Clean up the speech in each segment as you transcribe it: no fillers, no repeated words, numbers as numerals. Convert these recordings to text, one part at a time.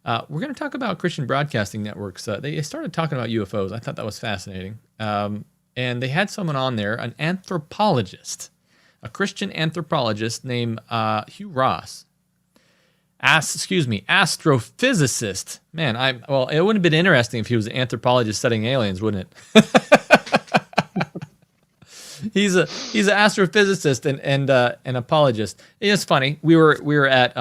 We're going to talk about Christian broadcasting networks. They started talking about UFOs. I thought that was fascinating. And they had someone on there, an anthropologist, a Christian anthropologist named Hugh Ross. Astrophysicist. Man, it would have been interesting if he was an anthropologist studying aliens, wouldn't it? He's an astrophysicist and an apologist. It's funny. We were at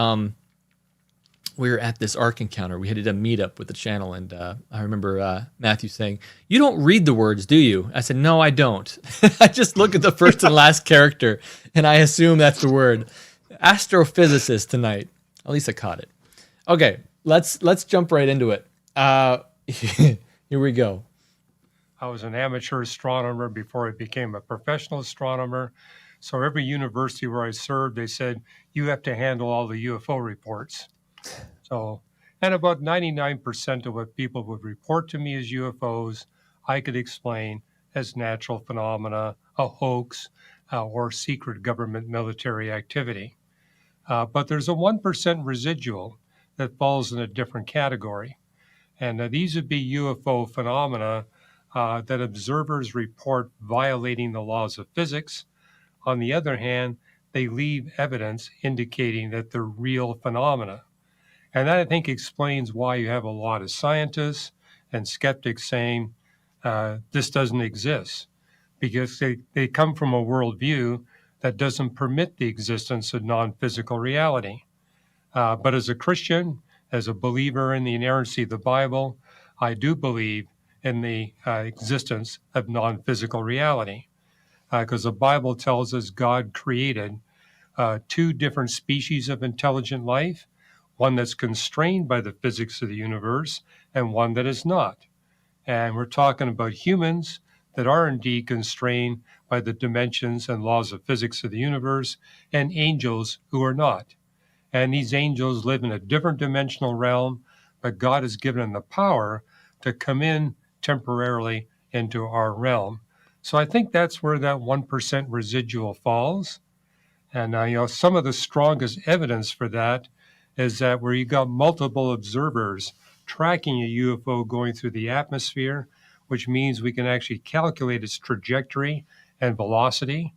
this Ark encounter. We had a meetup with the channel, and I remember Matthew saying, "You don't read the words, do you?" I said, "No, I don't. I just look at the first and last character, and I assume that's the word." Astrophysicist tonight. At least I caught it. Okay, let's jump right into it. Here we go. I was an amateur astronomer before I became a professional astronomer. So every university where I served, they said, you have to handle all the UFO reports. So, and about 99% of what people would report to me as UFOs, I could explain as natural phenomena, a hoax, or secret government military activity. But there's a 1% residual that falls in a different category. And these would be UFO phenomena that observers report violating the laws of physics. On the other hand, they leave evidence indicating that they're real phenomena. And that, I think, explains why you have a lot of scientists and skeptics saying this doesn't exist, because they come from a worldview that doesn't permit the existence of non-physical reality. But as a Christian, as a believer in the inerrancy of the Bible, I do believe in the existence of non-physical reality, because the Bible tells us God created two different species of intelligent life, one that's constrained by the physics of the universe and one that is not. And we're talking about humans that are indeed constrained by the dimensions and laws of physics of the universe, and angels who are not. And these angels live in a different dimensional realm, but God has given them the power to come in temporarily into our realm. So I think that's where that 1% residual falls. And some of the strongest evidence for that is that where you got multiple observers tracking a UFO going through the atmosphere, which means we can actually calculate its trajectory and velocity.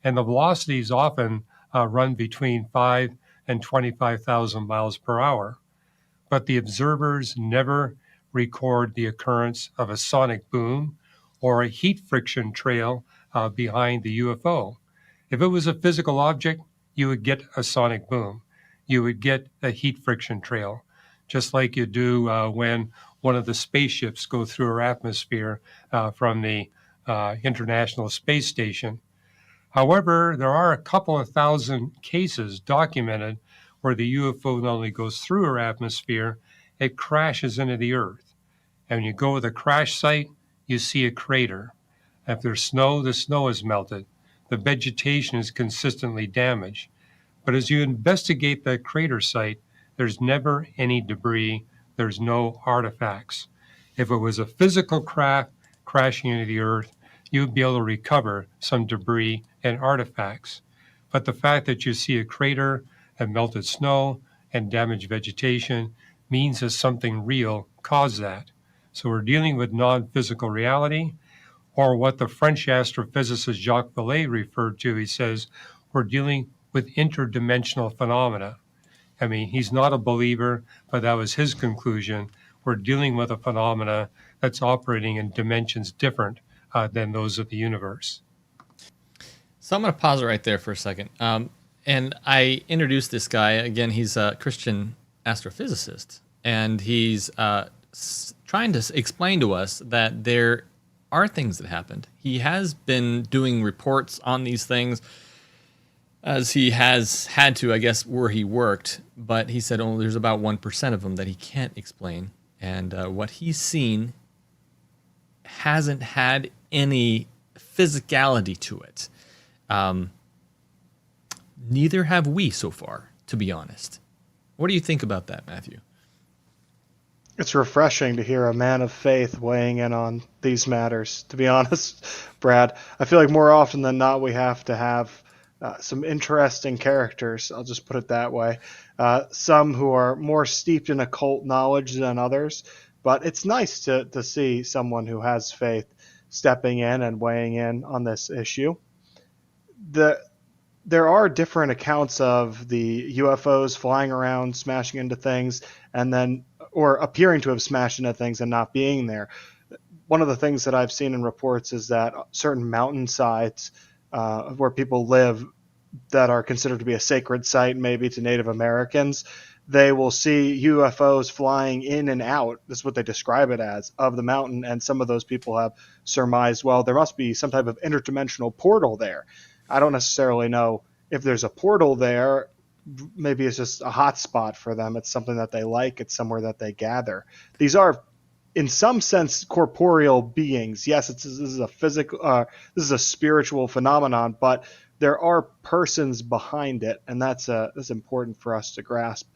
And the velocities often run between 5 and 25,000 miles per hour. But the observers never record the occurrence of a sonic boom or a heat friction trail behind the UFO. If it was a physical object, you would get a sonic boom. You would get a heat friction trail, just like you do when one of the spaceships go through our atmosphere from the International Space Station. However, there are a couple of thousand cases documented where the UFO not only goes through our atmosphere, it crashes into the Earth. And when you go to the crash site, you see a crater. If there's snow, the snow is melted. The vegetation is consistently damaged. But as you investigate that crater site, there's never any debris. There's no artifacts. If it was a physical craft crashing into the Earth, you would be able to recover some debris and artifacts. But the fact that you see a crater and melted snow and damaged vegetation means that something real caused that. So we're dealing with non-physical reality, or what the French astrophysicist Jacques Vallée referred to. He says we're dealing with interdimensional phenomena. I mean, he's not a believer, but that was his conclusion. We're dealing with a phenomena that's operating in dimensions different than those of the universe. So I'm going to pause it right there for a second. And I introduced this guy. Again, he's a Christian astrophysicist, and he's trying to explain to us that there are things that happened. He has been doing reports on these things, as he has had to, I guess, where he worked. But he said only there's about 1% of them that he can't explain. And what he's seen hasn't had any physicality to it. Neither have we so far, to be honest. What do you think about that, Matthew? It's refreshing to hear a man of faith weighing in on these matters, to be honest, Brad. I feel like more often than not we have to have some interesting characters. I'll just put it that way. Some who are more steeped in occult knowledge than others, but it's nice to see someone who has faith stepping in and weighing in on this issue. There are different accounts of the UFOs flying around, smashing into things, and then or appearing to have smashed into things and not being there. One of the things that I've seen in reports is that certain mountainsides where people live that are considered to be a sacred site, maybe to Native Americans, they will see UFOs flying in and out. This is what they describe it as, of the mountain. And some of those people have surmised, well, there must be some type of interdimensional portal there. I don't necessarily know if there's a portal there. Maybe it's just a hot spot for them. It's something that they like. It's somewhere that they gather. These are, in some sense, corporeal beings. Yes, this is a physical, this is a spiritual phenomenon, but there are persons behind it, and that's important for us to grasp.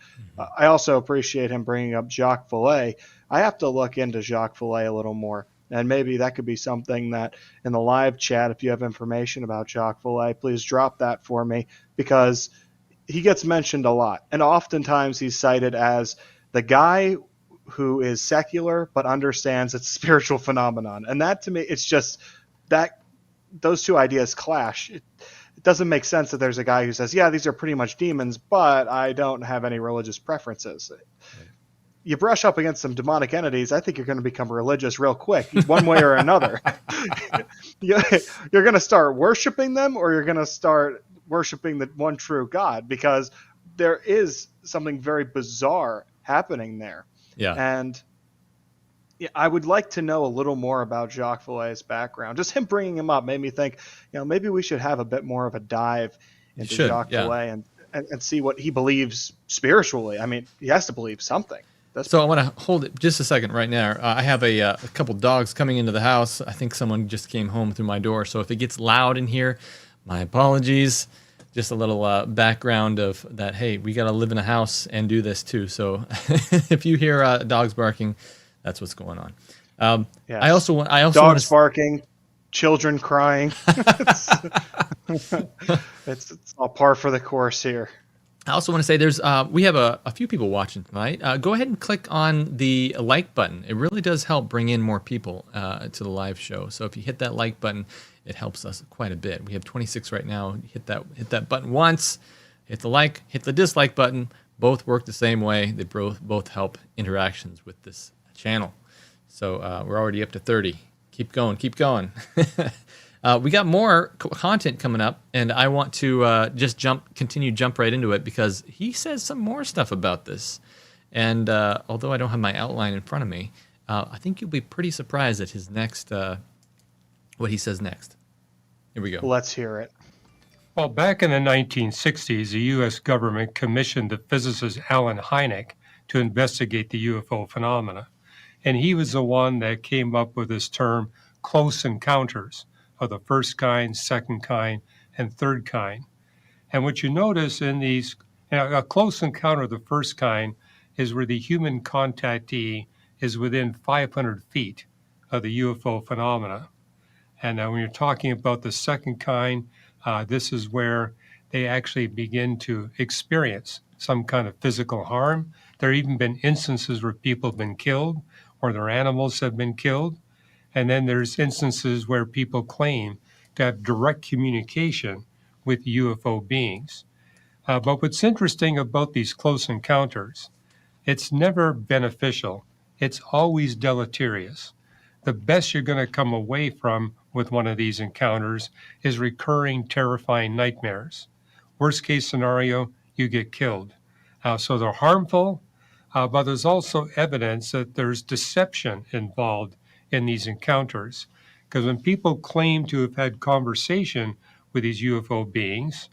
I also appreciate him bringing up Jacques Vallée. I have to look into Jacques Vallée a little more, and maybe that could be something that in the live chat, if you have information about Jacques Vallée, please drop that for me, because he gets mentioned a lot, and oftentimes he's cited as the guy who is secular but understands it's a spiritual phenomenon. And that, to me, it's just that those two ideas clash. It doesn't make sense that there's a guy who says, yeah, these are pretty much demons, but I don't have any religious preferences. Right. You brush up against some demonic entities, I think you're going to become religious real quick, one way or another. You're going to start worshiping them, or you're going to start worshiping the one true God, because there is something very bizarre happening there. Yeah. And I would like to know a little more about Jacques Vallée's background. Just him bringing him up made me think, maybe we should have a bit more of a dive into Jacques Vallée and see what he believes spiritually. I mean, he has to believe something. So I want to hold it just a second right now. I have a couple dogs coming into the house. I think someone just came home through my door. So if it gets loud in here, my apologies. Just a little background of that, hey, we got to live in a house and do this too. So if you hear dogs barking, that's what's going on. Yes. I also dogs barking, children crying. it's all par for the course here. I also want to say we have a few people watching tonight. Go ahead and click on the like button. It really does help bring in more people to the live show. So if you hit that like button, it helps us quite a bit. We have 26 right now. Hit that button once, hit the like, hit the dislike button. Both work the same way. They both help interactions with this channel. So we're already up to 30. Keep going, keep going. We got more content coming up, and I want to just jump right into it, because he says some more stuff about this. And although I don't have my outline in front of me, I think you'll be pretty surprised at his next, what he says next. Here we go. Let's hear it. Well, back in the 1960s, the U.S. government commissioned the physicist Allen Hynek to investigate the UFO phenomena. And he was the one that came up with this term, close encounters, of the first kind, second kind, and third kind. And what you notice in these, a close encounter of the first kind is where the human contactee is within 500 feet of the UFO phenomena. And when you're talking about the second kind, this is where they actually begin to experience some kind of physical harm. There have even been instances where people have been killed or their animals have been killed. And then there's instances where people claim to have direct communication with UFO beings. But what's interesting about these close encounters, it's never beneficial. It's always deleterious. The best you're going to come away from with one of these encounters is recurring, terrifying nightmares. Worst case scenario, you get killed. So they're harmful, but there's also evidence that there's deception involved in these encounters. Because when people claim to have had conversation with these UFO beings,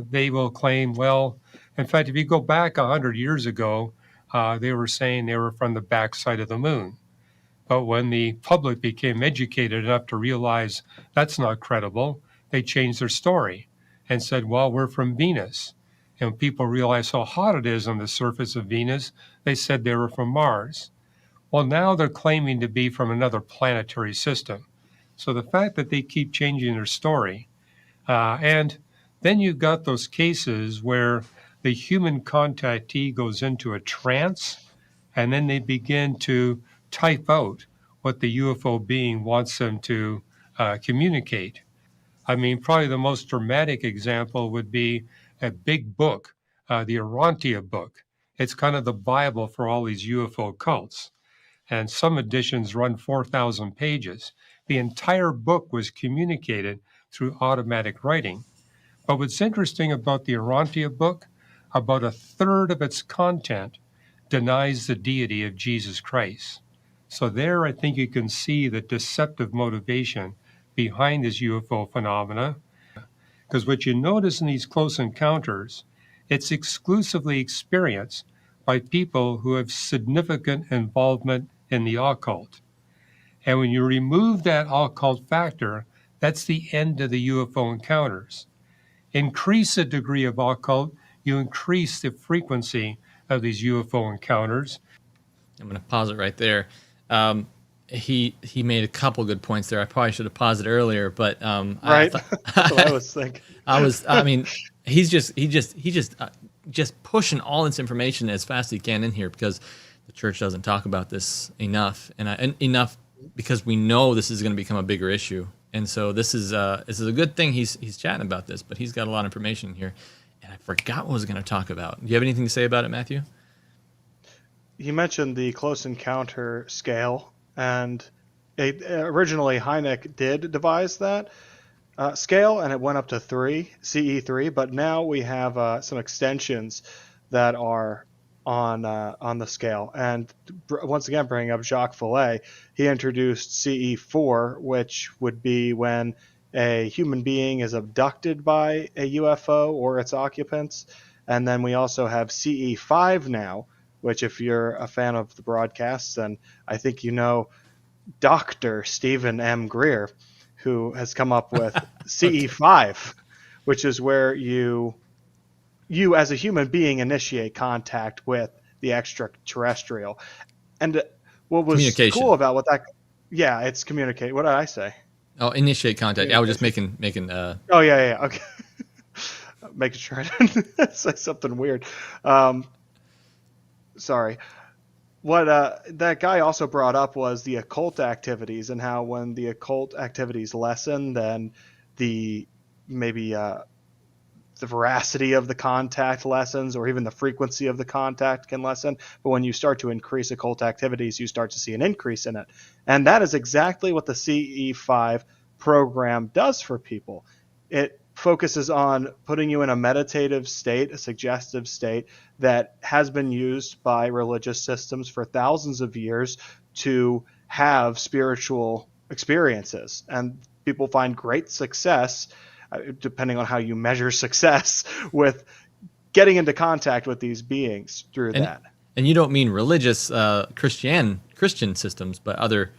they will claim, well, in fact, if you go back 100 years ago, they were saying they were from the backside of the moon. But when the public became educated enough to realize that's not credible, they changed their story and said, well, we're from Venus. And when people realized how hot it is on the surface of Venus, they said they were from Mars. Well, now they're claiming to be from another planetary system. So the fact that they keep changing their story, and Then you've got those cases where the human contactee goes into a trance, and then they begin to type out what the UFO being wants them to communicate. I mean, probably the most dramatic example would be a big book, the Orontia book. It's kind of the Bible for all these UFO cults. And some editions run 4,000 pages. The entire book was communicated through automatic writing. But what's interesting about the Orontia book, about a third of its content denies the deity of Jesus Christ. So there, I think you can see the deceptive motivation behind this UFO phenomena. Because what you notice in these close encounters, it's exclusively experienced by people who have significant involvement in the occult. And when you remove that occult factor, that's the end of the UFO encounters. Increase the degree of occult, you increase the frequency of these UFO encounters. I'm going to pause it right there. He made a couple good points there. I probably should have paused it earlier, but right. That's what I was thinking. I mean, he's just pushing all this information as fast as he can in here because the church doesn't talk about this enough, and enough because we know this is going to become a bigger issue. And so this is a good thing he's chatting about this, but he's got a lot of information here, and I forgot what I was going to talk about. Do you have anything to say about it, Matthew? You mentioned the close encounter scale, and originally Hynek did devise that scale, and it went up to 3, CE3, but now we have some extensions that are on the scale. And once again, bringing up Jacques Vallée, he introduced CE4, which would be when a human being is abducted by a UFO or its occupants. And then we also have CE5 now, which if you're a fan of the broadcasts, then I think you know Dr. Stephen M. Greer, who has come up with CE5, which is where you as a human being initiate contact with the extraterrestrial. And what was cool about what that, yeah, it's communicate. What did I say? Oh, initiate contact. I was just making. Oh yeah, okay. Making sure I didn't say something weird. Sorry. What that guy also brought up was the occult activities, and how when the occult activities lessen, then the veracity of the contact lessens, or even the frequency of the contact can lessen. But when you start to increase occult activities, you start to see an increase in it. And that is exactly what the CE5 program does for people. It focuses on putting you in a meditative state, a suggestive state that has been used by religious systems for thousands of years to have spiritual experiences. And people find great success, depending on how you measure success, with getting into contact with these beings through that. And you don't mean religious Christian systems, but other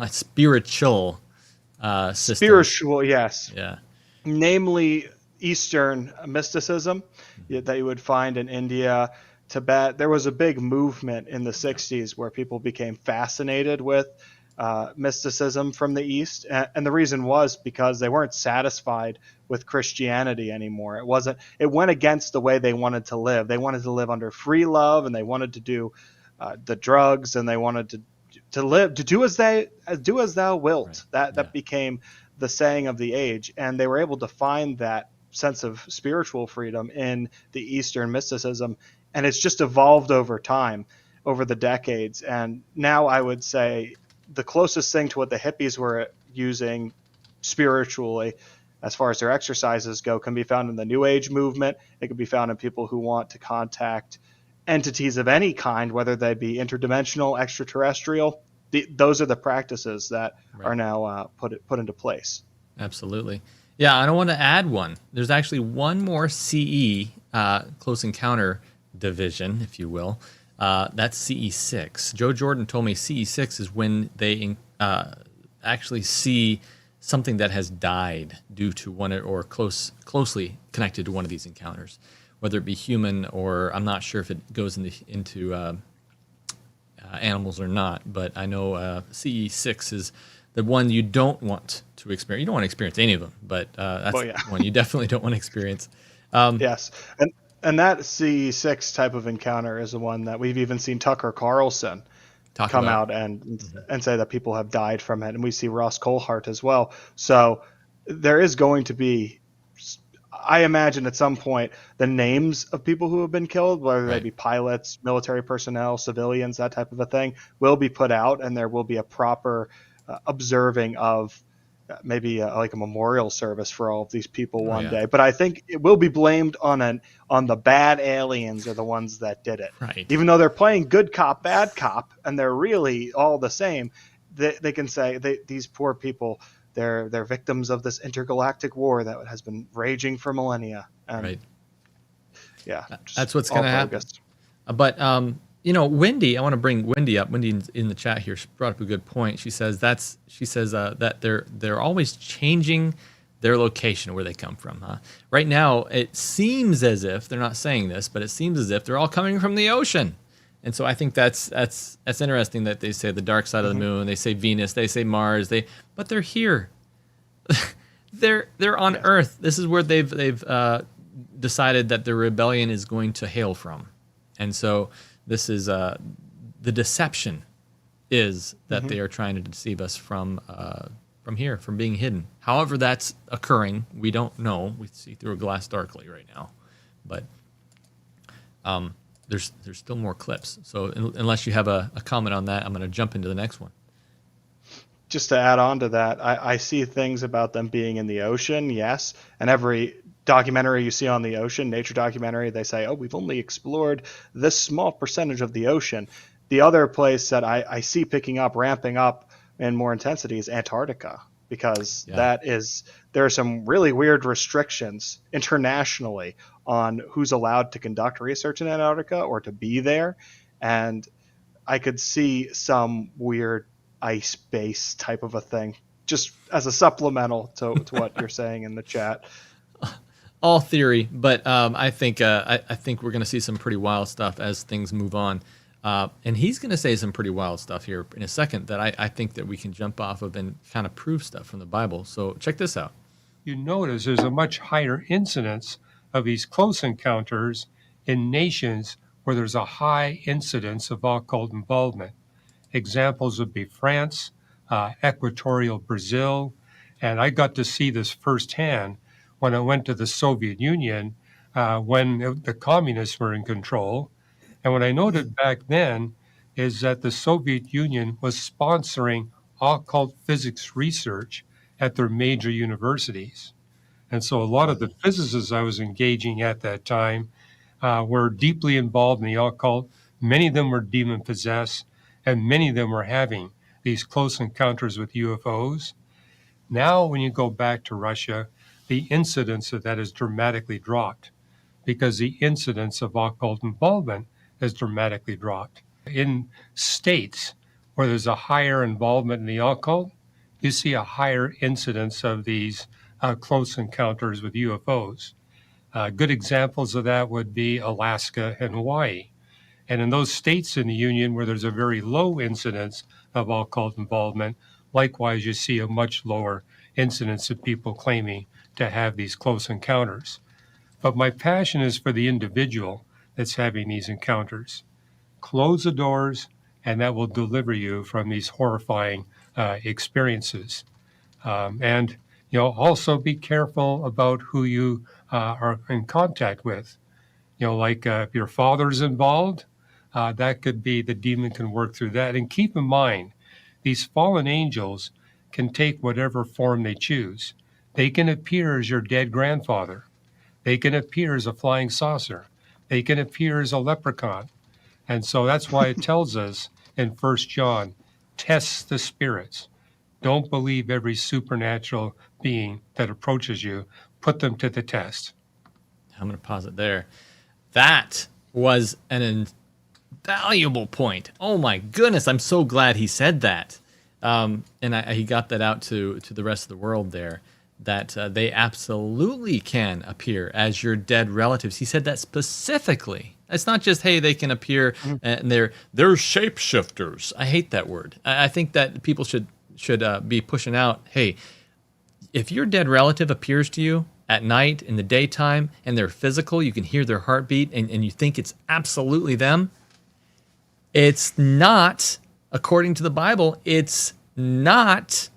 spiritual systems. Spiritual, yes. Yeah. Namely Eastern mysticism that you would find in India, Tibet. There was a big movement in the 60s where people became fascinated with mysticism from the East, and the reason was because they weren't satisfied with Christianity anymore. It went against the way they wanted to live. They wanted to live under free love, and they wanted to do the drugs, and they wanted to do as thou wilt. Right. That became the saying of the age, and they were able to find that sense of spiritual freedom in the Eastern mysticism, and it's just evolved over time, over the decades. And now I would say the closest thing to what the hippies were using spiritually, as far as their exercises go, can be found in the New Age movement. It can be found in people who want to contact entities of any kind, whether they be interdimensional, extraterrestrial. Those are the practices that are now put into place. Absolutely. Yeah, I don't want to add one. There's actually one more CE, close encounter division, if you will. That's CE6. Joe Jordan told me CE6 is when they actually see something that has died due to one or closely connected to one of these encounters, whether it be human or I'm not sure if it goes into animals or not. But I know CE6 is the one you don't want to experience. You don't want to experience any of them, but that's the one you definitely don't want to experience. Yes, and that CE6 type of encounter is the one that we've even seen Tucker Carlson come out and say that people have died from it, and we see Ross Coulthart as well. So there is going to be, I imagine at some point, the names of people who have been killed, whether they be pilots, military personnel, civilians, that type of a thing, will be put out, and there will be a proper observing of maybe like a memorial service for all of these people one day. But I think it will be blamed on the bad aliens are the ones that did it. Right. Even though they're playing good cop, bad cop, and they're really all the same, they can say these poor people, they're victims of this intergalactic war that has been raging for millennia. And yeah, that's what's going to happen. But Wendy, I want to bring Wendy up. Wendy in the chat here, she brought up a good point. She says that they're always changing their location where they come from. Huh? Right now, it seems as if they're not saying this, but it seems as if they're all coming from the ocean. And so I think that's interesting that they say the dark side of the moon, they say Venus, they say Mars, but they're here. they're on Earth. This is where they've decided that the rebellion is going to hail from, and so this is the deception is that they are trying to deceive us from here, from being hidden. However that's occurring, we don't know. We see through a glass darkly right now, but there's still more clips. So unless you have a comment on that, I'm going to jump into the next one. Just to add on to that, I see things about them being in the ocean, yes. And every documentary you see on the ocean, nature documentary, they say, oh, we've only explored this small percentage of the ocean. The other place that I see ramping up in more intensity is Antarctica, because there are some really weird restrictions internationally on who's allowed to conduct research in Antarctica or to be there. And I could see some weird ice base type of a thing, just as a supplemental to what you're saying in the chat. All theory, but I think we're going to see some pretty wild stuff as things move on. And he's going to say some pretty wild stuff here in a second that I think that we can jump off of and kind of prove stuff from the Bible. So check this out. You notice there's a much higher incidence of these close encounters in nations where there's a high incidence of occult involvement. Examples would be France, equatorial Brazil, and I got to see this firsthand when I went to the Soviet Union when the communists were in control. And what I noted back then is that the Soviet Union was sponsoring occult physics research at their major universities. And so a lot of the physicists I was engaging at that time were deeply involved in the occult. Many of them were demon-possessed, and many of them were having these close encounters with UFOs. Now, when you go back to Russia, the incidence of that has dramatically dropped because the incidence of occult involvement has dramatically dropped. In states where there's a higher involvement in the occult, you see a higher incidence of these close encounters with UFOs. Good examples of that would be Alaska and Hawaii. And in those states in the Union where there's a very low incidence of occult involvement, likewise, you see a much lower incidence of people claiming to have these close encounters. But my passion is for the individual that's having these encounters. Close the doors, and that will deliver you from these horrifying experiences. And also be careful about who you are in contact with. Like if your father's involved, that could be the demon can work through that. And keep in mind, these fallen angels can take whatever form they choose. They can appear as your dead grandfather. They can appear as a flying saucer. They can appear as a leprechaun. And so that's why it tells us in 1 John, test the spirits. Don't believe every supernatural being that approaches you. Put them to the test. I'm going to pause it there. That was an invaluable point. Oh my goodness, I'm so glad he said that. And he got that out to the rest of the world there, that they absolutely can appear as your dead relatives. He said that specifically. It's not just, hey, they can appear and they're shapeshifters. I hate that word. I think that people should be pushing out, hey, if your dead relative appears to you at night, in the daytime, and they're physical, you can hear their heartbeat, and you think it's absolutely them, it's not, according to the Bible, it's not.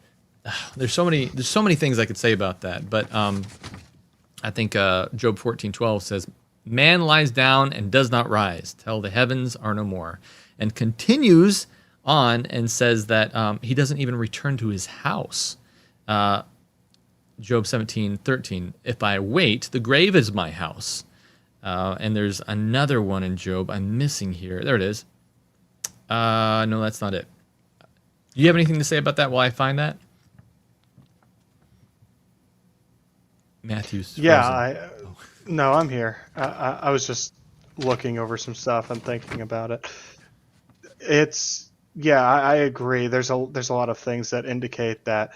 There's so many things I could say about that, but I think Job 14:12 says, "Man lies down and does not rise till the heavens are no more," and continues on and says that he doesn't even return to his house. Job 17:13, "If I wait, the grave is my house." And there's another one in Job I'm missing here. There it is. No, that's not it. Do you have anything to say about that while I find that? Matthew's Yeah, no, I'm here. I was just looking over some stuff and thinking about it. I agree. There's a lot of things that indicate that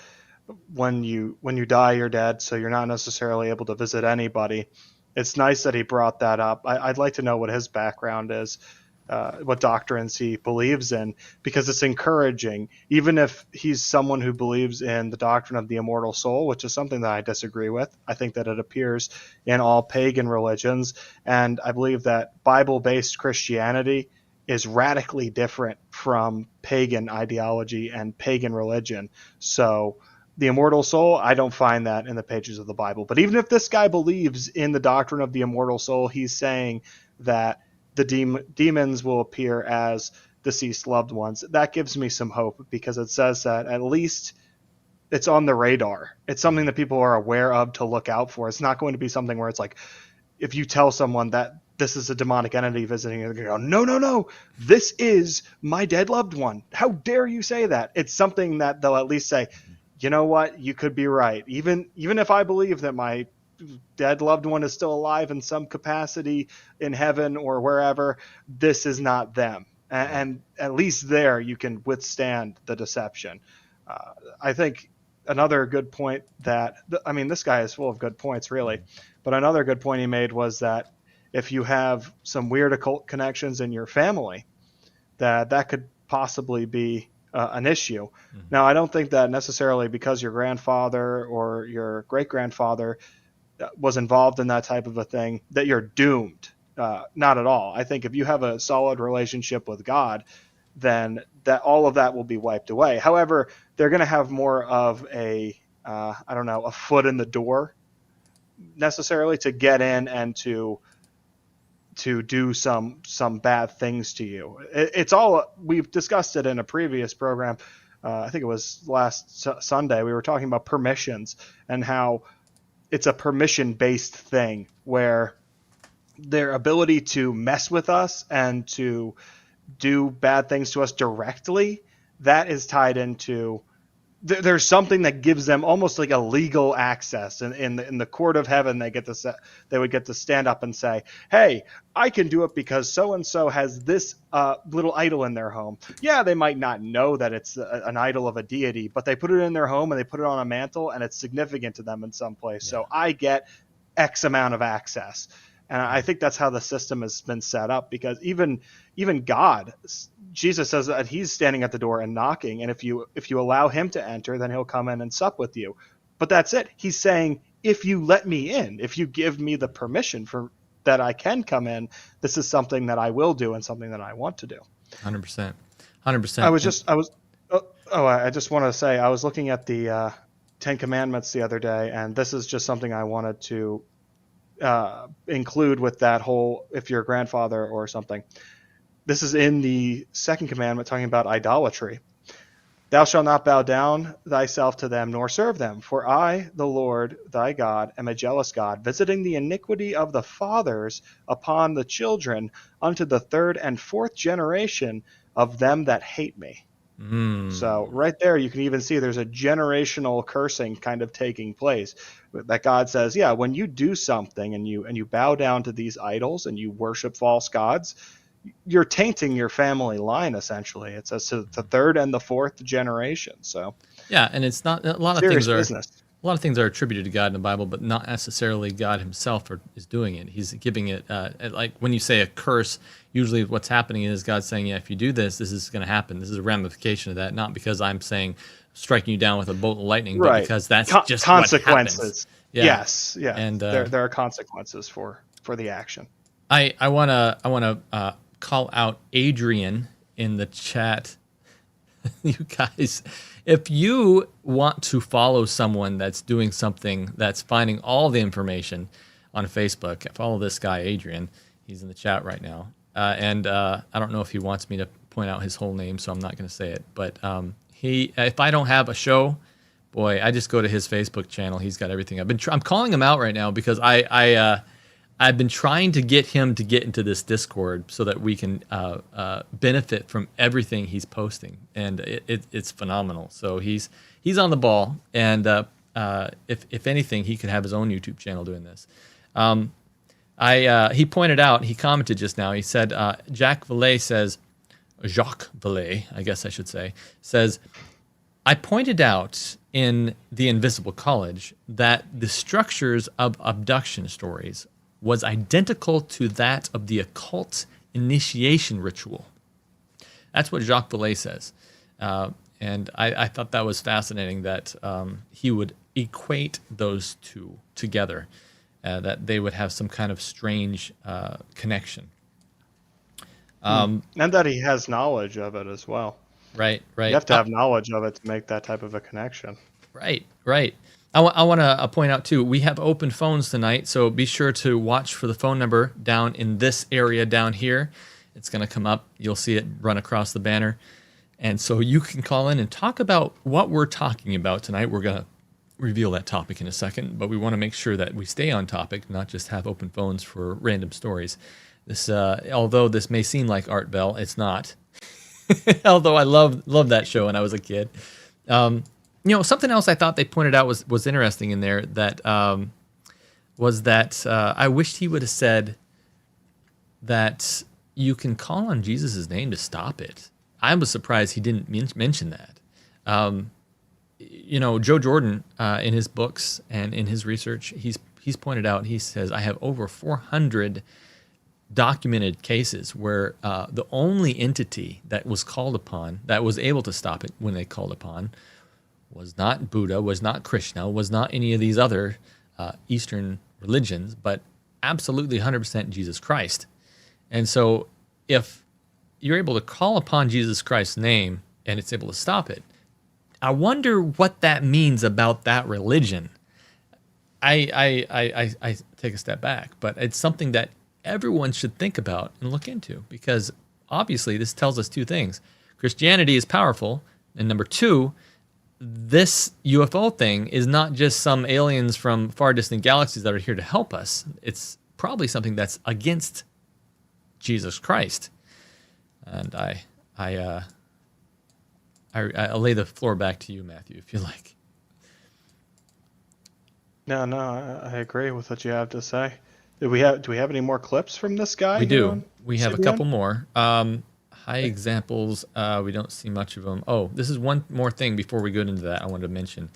when you die, you're dead, so you're not necessarily able to visit anybody. It's nice that he brought that up. I'd like to know what his background is, what doctrines he believes in, because it's encouraging. Even if he's someone who believes in the doctrine of the immortal soul, which is something that I disagree with. I think that it appears in all pagan religions, and I believe that Bible-based Christianity is radically different from pagan ideology and pagan religion. So the immortal soul, I don't find that in the pages of the Bible. But even if this guy believes in the doctrine of the immortal soul, he's saying that the demons will appear as deceased loved ones. That gives me some hope, because it says that at least it's on the radar. It's something that people are aware of to look out for. It's not going to be something where it's like, if you tell someone that this is a demonic entity visiting, they're going to go, no, this is my dead loved one. How dare you say that? It's something that they'll at least say, you know what, you could be right. Even if I believe that my dead loved one is still alive in some capacity in heaven or wherever, this is not them. And at least there you can withstand the deception. I think another good point this guy is full of good points, really. But another good point he made was that if you have some weird occult connections in your family, that could possibly be an issue. Mm-hmm. Now, I don't think that necessarily because your grandfather or your great-grandfather was involved in that type of a thing that you're doomed. Not at all. I think if you have a solid relationship with God, then that all of that will be wiped away. However, they're going to have more of a foot in the door necessarily to get in and to do some bad things to you. It's all, we've discussed it in a previous program. I think it was last Sunday. We were talking about permissions and how it's a permission-based thing where their ability to mess with us and to do bad things to us directly, that is tied into there's something that gives them almost like a legal access in the court of heaven. They would get to stand up and say, hey, I can do it because so-and-so has this little idol in their home. Yeah, they might not know that it's an idol of a deity, but they put it in their home and they put it on a mantle and it's significant to them in some place. Yeah. So I get X amount of access. And I think that's how the system has been set up, because even God, Jesus says that he's standing at the door and knocking, and if you allow him to enter, then he'll come in and sup with you. But that's it. He's saying, if you let me in, if you give me the permission for that I can come in, this is something that I will do and something that I want to do. 100%. I just want to say, I was looking at the Ten Commandments the other day, and this is just something I wanted to include with that whole, if you're a grandfather or something. This is in the second commandment, talking about idolatry. Thou shalt not bow down thyself to them, nor serve them. For I, the Lord thy God, am a jealous God, visiting the iniquity of the fathers upon the children unto the third and fourth generation of them that hate me. So right there, you can even see there's a generational cursing kind of taking place. That God says, yeah, when you do something and you bow down to these idols and you worship false gods, you're tainting your family line, essentially. It says to the third and the fourth generation. So yeah, and it's not, a lot of serious things are business. a lot of things are attributed to God in the Bible, but not necessarily God himself is doing it. He's giving it, like when you say a curse, usually what's happening is God saying, yeah, if you do this, this is going to happen. This is a ramification of that, not because I'm saying striking you down with a bolt of lightning, but because that's just consequences. What happens. Yeah. Yes, yeah. And there are consequences for the action. I wanna call out Adrian in the chat. You guys, if you want to follow someone that's doing something that's finding all the information on Facebook, follow this guy, Adrian. He's in the chat right now. And I don't know if he wants me to point out his whole name, so I'm not going to say it. But if I don't have a show, boy, I just go to his Facebook channel. He's got everything. I'm calling him out right now because I've been trying to get him to get into this Discord so that we can benefit from everything he's posting, and it's phenomenal. So he's on the ball, and if anything, he could have his own YouTube channel doing this. He pointed out, he commented just now. He said Jacques Vallée, I guess I should say, says, I pointed out in The Invisible College that the structures of abduction stories was identical to that of the occult initiation ritual. That's what Jacques Vallée says. And I thought that was fascinating that he would equate those two together, that they would have some kind of strange connection. And that he has knowledge of it as well. Right. You have to have knowledge of it to make that type of a connection. Right. I want to point out, too, we have open phones tonight, so be sure to watch for the phone number down in this area down here. It's going to come up. You'll see it run across the banner. And so you can call in and talk about what we're talking about tonight. We're going to reveal that topic in a second, but we want to make sure that we stay on topic, not just have open phones for random stories. This, although this may seem like Art Bell, it's not. Although I loved that show when I was a kid. Something else I thought they pointed out was interesting in there that was that I wished he would have said that you can call on Jesus' name to stop it. I was surprised he didn't mention that. Joe Jordan in his books and in his research, he's pointed out, he says, I have over 400 documented cases where the only entity that was called upon, that was able to stop it when they called upon, was not Buddha, was not Krishna, was not any of these other Eastern religions, but absolutely 100% Jesus Christ. And so if you're able to call upon Jesus Christ's name and it's able to stop it, I wonder what that means about that religion. I take a step back, but it's something that everyone should think about and look into, because obviously this tells us two things. Christianity is powerful, and number two, this UFO thing is not just some aliens from far distant galaxies that are here to help us. It's probably something that's against Jesus Christ. And I'll lay the floor back to you, Matthew, if you like. No, I agree with what you have to say. Do we have any more clips from this guy? We do. We have a couple more. High examples. We don't see much of them. Oh, this is one more thing before we go into that I wanted to mention.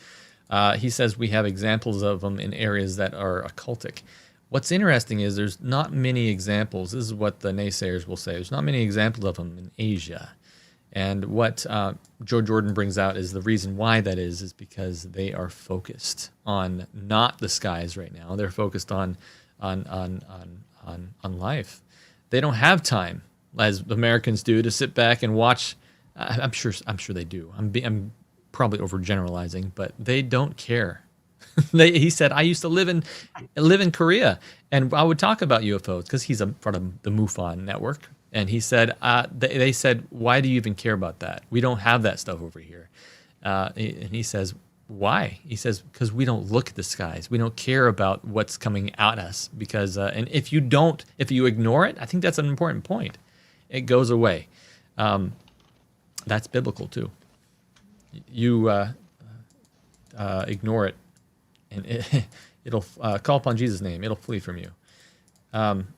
He says we have examples of them in areas that are occultic. What's interesting is there's not many examples. This is what the naysayers will say. There's not many examples of them in Asia. And what Joe Jordan brings out is the reason why that is because they are focused on not the skies right now. They're focused on life. They don't have time, as Americans do, to sit back and watch. I'm sure they do. I'm probably overgeneralizing, but they don't care. He said, I used to live in Korea, and I would talk about UFOs because he's a part of the MUFON network. And he said, they said, why do you even care about that? We don't have that stuff over here. And he says, why? He says, because we don't look at the skies. We don't care about what's coming at us. Because and if you ignore it, I think that's an important point. It goes away. That's biblical too. You ignore it, and it'll call upon Jesus' name. It'll flee from you.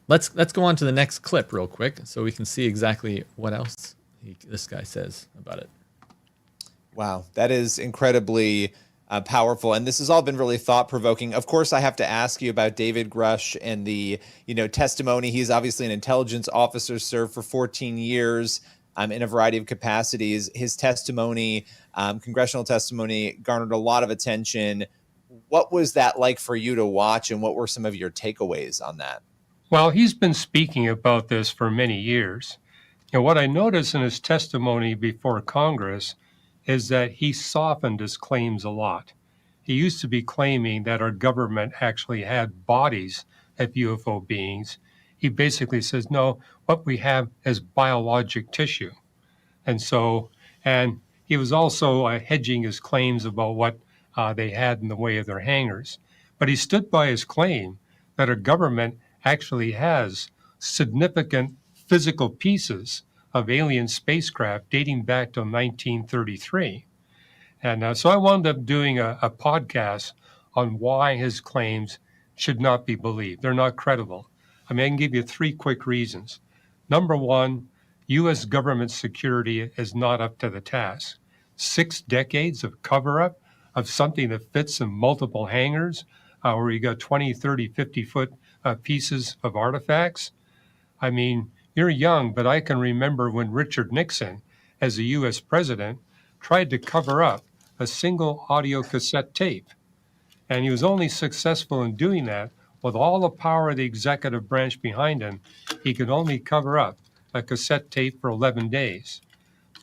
Let's go on to the next clip real quick so we can see exactly what else this guy says about it. Wow, that is incredibly powerful. And this has all been really thought-provoking. Of course, I have to ask you about David Grush and the, testimony. He's obviously an intelligence officer, served for 14 years in a variety of capacities. His testimony, congressional testimony, garnered a lot of attention. What was that like for you to watch, and what were some of your takeaways on that? Well, he's been speaking about this for many years. And what I noticed in his testimony before Congress is that he softened his claims a lot. He used to be claiming that our government actually had bodies of UFO beings. He basically says, no, what we have is biologic tissue. And he was also hedging his claims about what they had in the way of their hangars. But he stood by his claim that our government actually has significant physical pieces of alien spacecraft dating back to 1933. And so I wound up doing a podcast on why his claims should not be believed. They're not credible. I mean, I can give you 3 quick reasons. Number one, U.S. government security is not up to the task. 6 decades of cover-up of something that fits in multiple hangars, where you got 20, 30, 50-foot pieces of artifacts. I mean, you're young, but I can remember when Richard Nixon, as a U.S. president, tried to cover up a single audio cassette tape. And he was only successful in doing that with all the power of the executive branch behind him. He could only cover up a cassette tape for 11 days.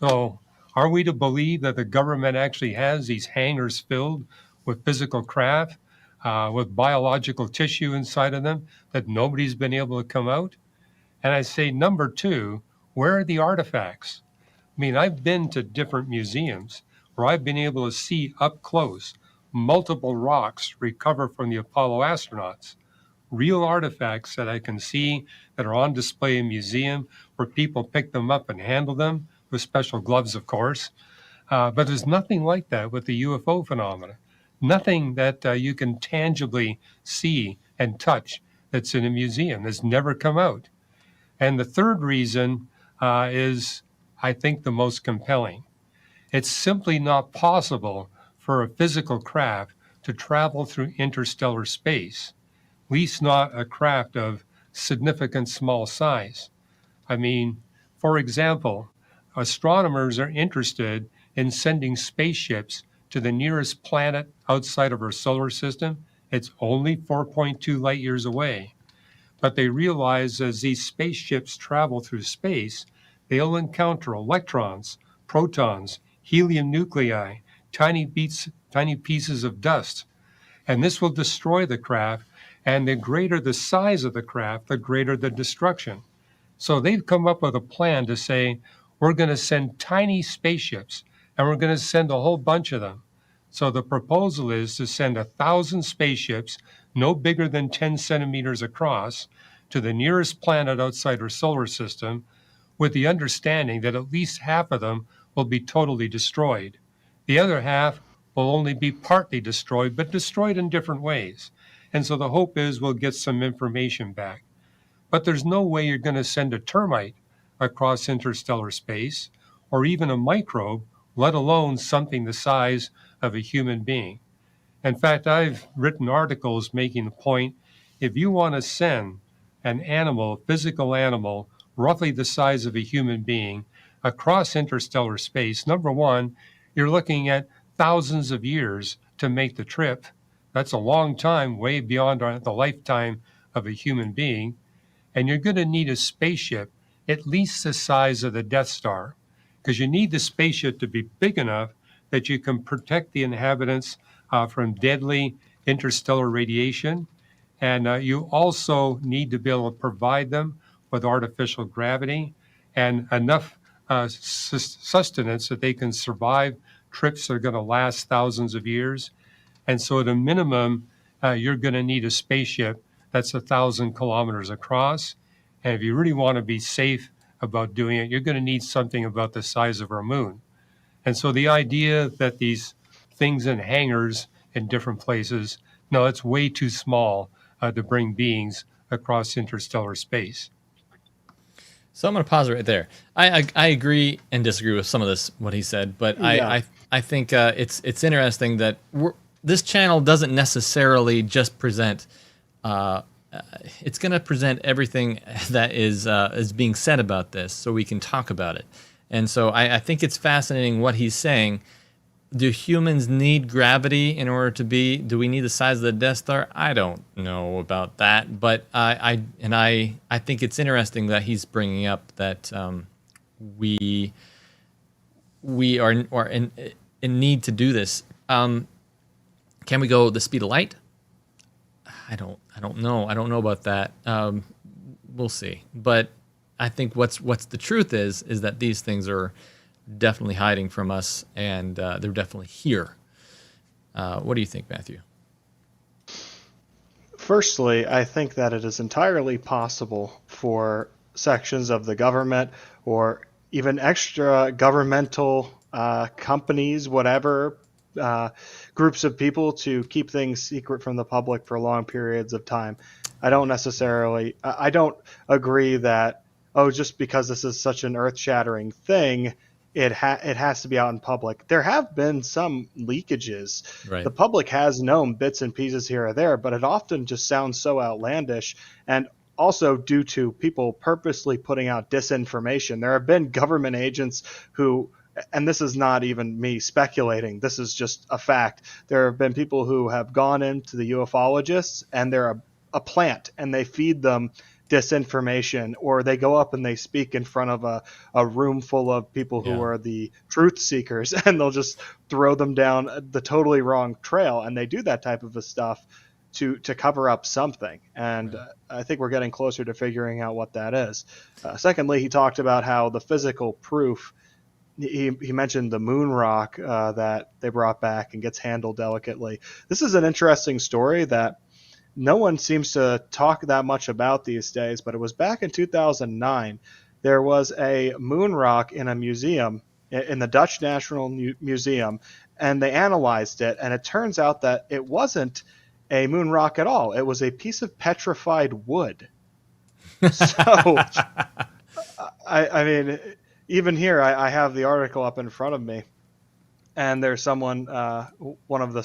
So are we to believe that the government actually has these hangars filled with physical craft, with biological tissue inside of them that nobody's been able to come out? And I say, number 2, where are the artifacts? I mean, I've been to different museums where I've been able to see up close multiple rocks recovered from the Apollo astronauts, real artifacts that I can see that are on display in museum where people pick them up and handle them with special gloves, of course. But there's nothing like that with the UFO phenomena. Nothing that you can tangibly see and touch that's in a museum that's never come out. And the third reason is, I think, the most compelling. It's simply not possible for a physical craft to travel through interstellar space, at least not a craft of significant small size. I mean, for example, astronomers are interested in sending spaceships to the nearest planet outside of our solar system. It's only 4.2 light years away. But they realize as these spaceships travel through space, they'll encounter electrons, protons, helium nuclei, tiny pieces of dust. And this will destroy the craft, and the greater the size of the craft, the greater the destruction. So they've come up with a plan to say, we're going to send tiny spaceships, and we're going to send a whole bunch of them. So the proposal is to send 1,000 spaceships, no bigger than 10 centimeters across, to the nearest planet outside our solar system, with the understanding that at least half of them will be totally destroyed. The other half will only be partly destroyed, but destroyed in different ways. And so the hope is we'll get some information back. But there's no way you're going to send a termite across interstellar space, or even a microbe, let alone something the size of a human being. In fact, I've written articles making the point, if you want to send an animal, a physical animal, roughly the size of a human being, across interstellar space, number one, you're looking at thousands of years to make the trip. That's a long time, way beyond the lifetime of a human being. And you're going to need a spaceship at least the size of the Death Star, because you need the spaceship to be big enough that you can protect the inhabitants from deadly interstellar radiation. And you also need to be able to provide them with artificial gravity and enough sustenance that they can survive trips that are going to last thousands of years. And so at a minimum, you're going to need a spaceship that's 1,000 kilometers across. And if you really want to be safe about doing it, you're going to need something about the size of our moon. And so the idea that these things in hangars in different places, no, it's way too small to bring beings across interstellar space. So I'm going to pause it right there. I agree and disagree with some of what he said, but Yeah. I think it's interesting that this channel doesn't necessarily just present. It's going to present everything that is being said about this, so we can talk about it. And so I think it's fascinating what he's saying. Do humans need gravity in order to be? Do we need the size of the Death Star? I don't know about that, but I think it's interesting that he's bringing up that we are in need to do this. Can we go the speed of light? I don't know. I don't know about that. We'll see. But I think what's the truth is that these things are definitely hiding from us, and they're definitely here. What do you think, Matthew? Firstly, I think that it is entirely possible for sections of the government or even extra governmental companies, whatever, groups of people to keep things secret from the public for long periods of time. I don't agree that, just because this is such an earth-shattering thing, it has to be out in public. There have been some leakages. Right. The public has known bits and pieces here or there, but it often just sounds so outlandish, and also due to people purposely putting out disinformation. There have been government agents who, and this is not even me speculating, this is just a fact. There have been people who have gone into the ufologists, and they're a plant, and they feed them disinformation, or they go up and they speak in front of a room full of people who are the truth seekers, and they'll just throw them down the totally wrong trail. And they do that type of stuff to cover up something. And I think we're getting closer to figuring out what that is. Secondly, he talked about how the physical proof, he mentioned the moon rock that they brought back and gets handled delicately. This is an interesting story that no one seems to talk that much about these days, but it was back in 2009. There was a moon rock in a museum, in the Dutch National Museum, and they analyzed it, and it turns out that it wasn't a moon rock at all. It was a piece of petrified wood. So, I mean, even here, I have the article up in front of me, and there's someone, one of the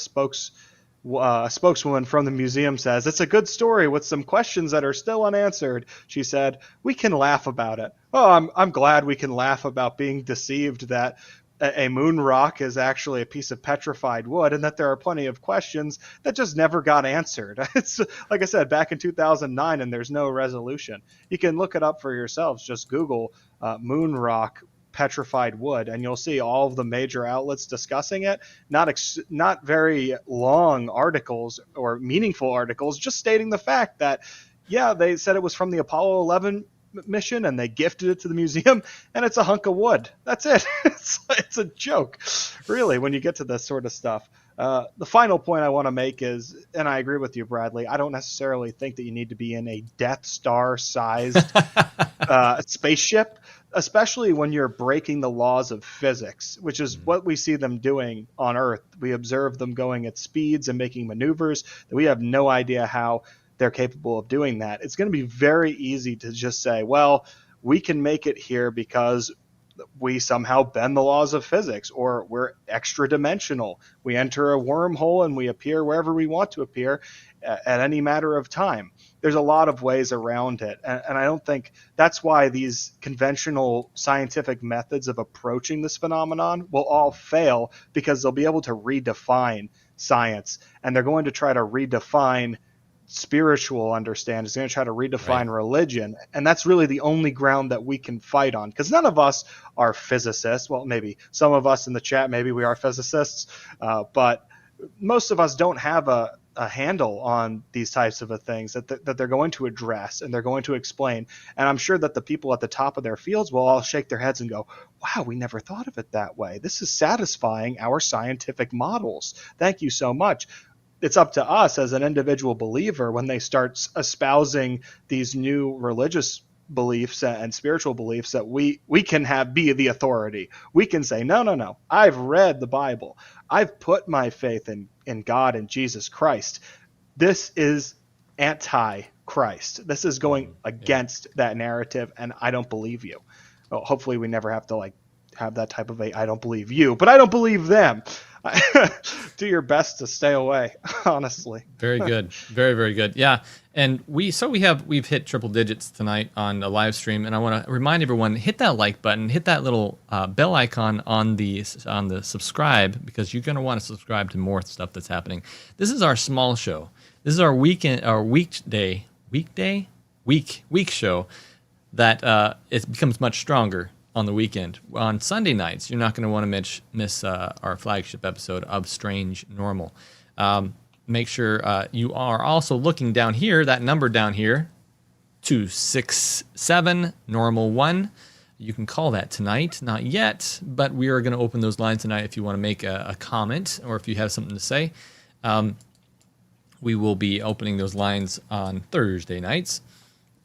a spokeswoman from the museum says, "It's a good story with some questions that are still unanswered." She said, "We can laugh about it." Oh, I'm glad we can laugh about being deceived that a moon rock is actually a piece of petrified wood, and that there are plenty of questions that just never got answered. It's like I said, back in 2009, and there's no resolution. You can look it up for yourselves. Just Google moon rock petrified wood, and you'll see all of the major outlets discussing it. Not very long articles or meaningful articles, just stating the fact that, they said it was from the Apollo 11 mission, and they gifted it to the museum, and it's a hunk of wood. That's it. It's a joke, really, when you get to this sort of stuff. The final point I want to make is, and I agree with you, Bradley, I don't necessarily think that you need to be in a Death Star-sized spaceship, especially when you're breaking the laws of physics, which is what we see them doing on Earth. We observe them going at speeds and making maneuvers that we have no idea how they're capable of doing that. It's going to be very easy to just say, well, we can make it here because we somehow bend the laws of physics, or we're extra dimensional. We enter a wormhole and we appear wherever we want to appear at any matter of time. There's a lot of ways around it. And I don't think that's why these conventional scientific methods of approaching this phenomenon will all fail, because they'll be able to redefine science, and they're going to try to redefine spiritual understanding. It's going to try to redefine religion. And that's really the only ground that we can fight on, because none of us are physicists. Well, maybe some of us in the chat, maybe we are physicists, but most of us don't have a handle on these types of things that they're going to address and they're going to explain. And I'm sure that the people at the top of their fields will all shake their heads and go, wow, we never thought of it that way. This is satisfying our scientific models. Thank you so much. It's up to us as an individual believer, when they start espousing these new religious beliefs and spiritual beliefs, that we can be the authority. We can say, no, I've read the Bible. I've put my faith in God and Jesus Christ. This is Christ. This is going against that narrative, and I don't believe you. Well, hopefully we never have to like have that type of I don't believe you, but I don't believe them. Do your best to stay away, honestly. Very good. Very, very good. Yeah. And we've hit triple digits tonight on a live stream, and I want to remind everyone, hit that like button, hit that little bell icon on the subscribe, because you're going to want to subscribe to more stuff that's happening. This is our small show. This is our week show that it becomes much stronger on the weekend. On Sunday nights, you're not going to want to miss our flagship episode of Strange Normal. Make sure you are also looking down here, that number down here, 267 normal 1. You can call that tonight. Not yet, but we are going to open those lines tonight if you want to make a comment or if you have something to say. We will be opening those lines on Thursday nights.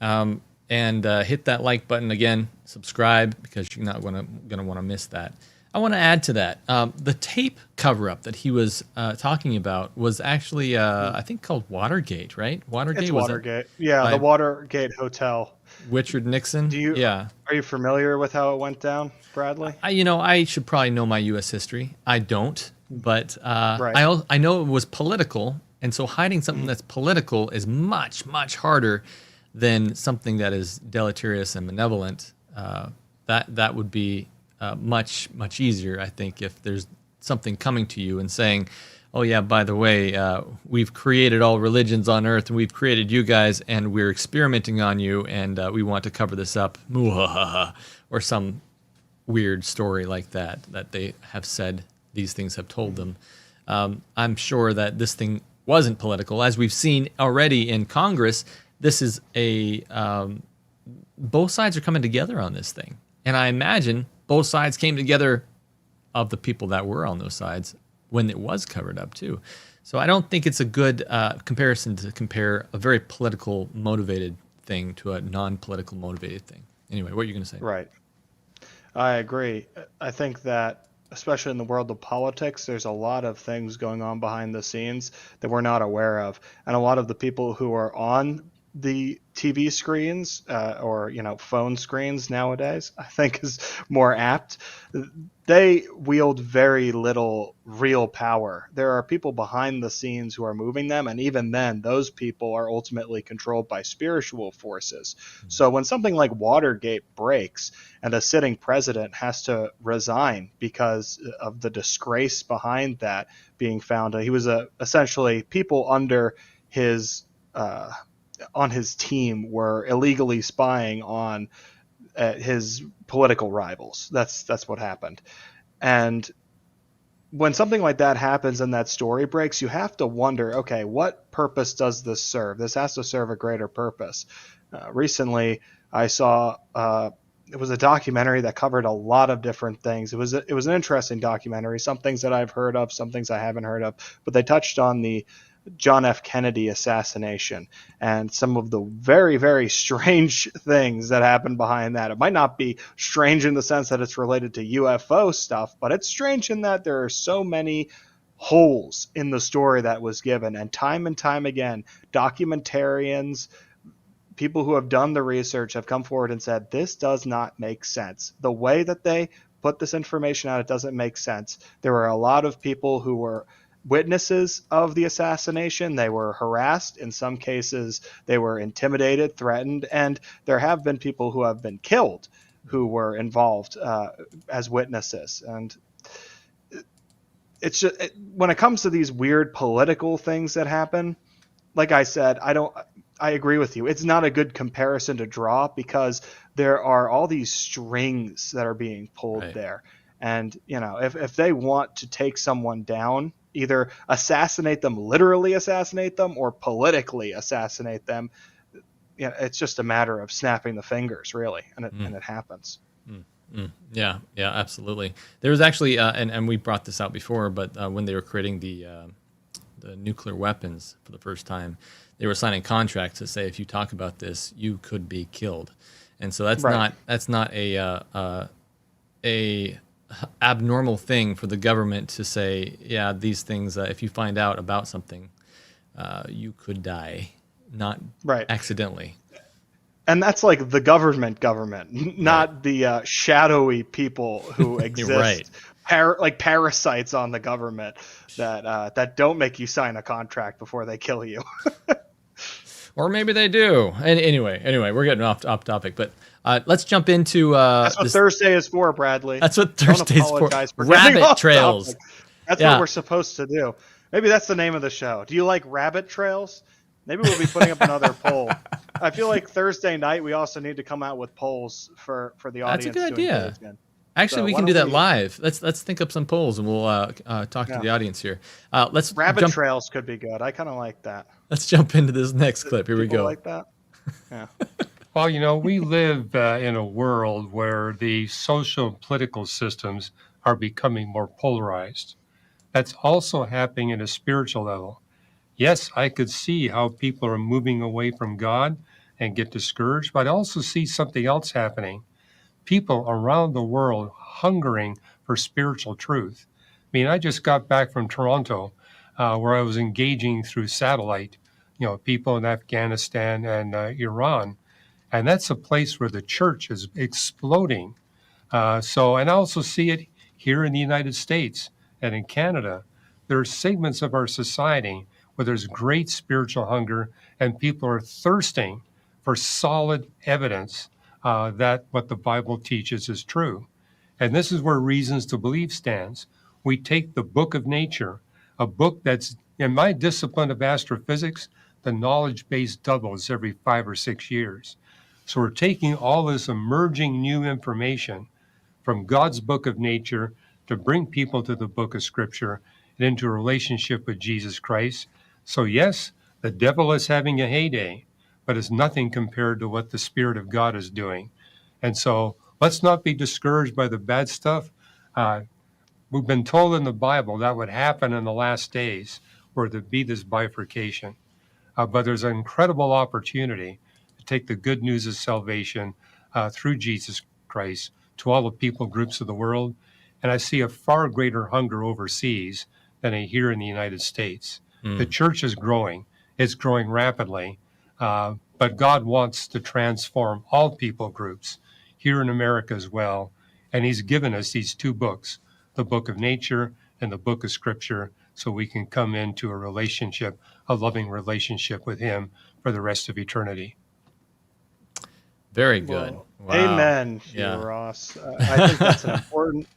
And hit that like button again, subscribe, because you're not going to want to miss that. I want to add to that. The tape cover-up that he was talking about was actually, I think, called Watergate, right? Watergate. It's Watergate. Yeah, the Watergate Hotel. Richard Nixon. Are you familiar with how it went down, Bradley? I should probably know my U.S. history. I don't, but right. I know it was political, and so hiding something that's political is much, much harder than something that is deleterious and malevolent. That would be much, much easier, I think, if there's something coming to you and saying, oh yeah, by the way, we've created all religions on earth, and we've created you guys, and we're experimenting on you, and we want to cover this up, or some weird story like that they have said these things have told them. I'm sure that this thing wasn't political. As we've seen already in Congress, this is both sides are coming together on this thing. And I imagine both sides came together of the people that were on those sides when it was covered up too. So I don't think it's a good comparison to compare a very political motivated thing to a non-political motivated thing. Anyway, what are you going to say? Right. I agree. I think that, especially in the world of politics, there's a lot of things going on behind the scenes that we're not aware of. And a lot of the people who are on the TV screens or phone screens nowadays, I think is more apt. They wield very little real power. There are people behind the scenes who are moving them, and even then, those people are ultimately controlled by spiritual forces. So when something like Watergate breaks and a sitting president has to resign because of the disgrace behind that being found, he was essentially people under his on his team were illegally spying on his political rivals. That's what happened. And when something like that happens and that story breaks, you have to wonder, okay, what purpose does this serve? This has to serve a greater purpose. Recently, I saw it was a documentary that covered a lot of different things. It was an interesting documentary. Some things that I've heard of, some things I haven't heard of, but they touched on the John F. Kennedy assassination and some of the very, very strange things that happened behind that. It might not be strange in the sense that it's related to UFO stuff, but it's strange in that there are so many holes in the story that was given. And time again, documentarians, people who have done the research have come forward and said, this does not make sense. The way that they put this information out, it doesn't make sense. There were a lot of people who were witnesses of the assassination. They were harassed. In some cases, they were intimidated, threatened, and there have been people who have been killed who were involved as witnesses. And it's just when it comes to these weird political things that happen, like I said, I agree with you. It's not a good comparison to draw because there are all these strings that are being pulled there. And, if they want to take someone down, either literally assassinate them, or politically assassinate them, it's just a matter of snapping the fingers, really, and it happens. Yeah, absolutely. There was actually, and we brought this out before, but when they were creating the nuclear weapons for the first time, they were signing contracts to say if you talk about this, you could be killed, and so that's not a abnormal thing for the government to say, yeah, these things, if you find out about something, you could die not Right. accidentally. And that's like the government, not the shadowy people who exist, right. like parasites on the government that don't make you sign a contract before they kill you. Or maybe they do. And anyway, we're getting off topic, but let's jump into That's what Thursday is for, Bradley. That's what Don't Thursday's for. apologize for Rabbit trails. Topic. That's what we're supposed to do. Maybe that's the name of the show. Do you like rabbit trails? Maybe we'll be putting up another poll. I feel like Thursday night we also need to come out with polls for the audience. That's a good to idea. engage in. Actually, we can do that live. Let's think up some polls and we'll talk to the audience here. Let's rabbit trails could be good. I kind of like that. Let's jump into this next clip. Here we go. Like that? Yeah. Well, we live in a world where the social and political systems are becoming more polarized. That's also happening at a spiritual level. Yes, I could see how people are moving away from God and get discouraged, but I also see something else happening. People around the world hungering for spiritual truth. I mean, I just got back from Toronto, where I was engaging through satellite, people in Afghanistan and Iran. And that's a place where the church is exploding. And I also see it here in the United States and in Canada. There are segments of our society where there's great spiritual hunger and people are thirsting for solid evidence that what the Bible teaches is true. And this is where Reasons to Believe stands. We take the book of nature, a book that's, in my discipline of astrophysics, the knowledge base doubles every 5 or 6 years. So we're taking all this emerging new information from God's book of nature to bring people to the book of Scripture and into a relationship with Jesus Christ. So yes, the devil is having a heyday, but it's nothing compared to what the Spirit of God is doing. And so let's not be discouraged by the bad stuff. We've been told in the Bible that would happen in the last days, where there'd be this bifurcation. But there's an incredible opportunity to take the good news of salvation through Jesus Christ to all the people groups of the world. And I see a far greater hunger overseas than here in the United States. The church is growing. It's growing rapidly. But God wants to transform all people groups here in America as well. And he's given us these 2 books, the book of nature and the book of Scripture, so we can come into a relationship, a loving relationship with him for the rest of eternity. Very good. Wow. Amen, Hugh Ross. I think that's an important...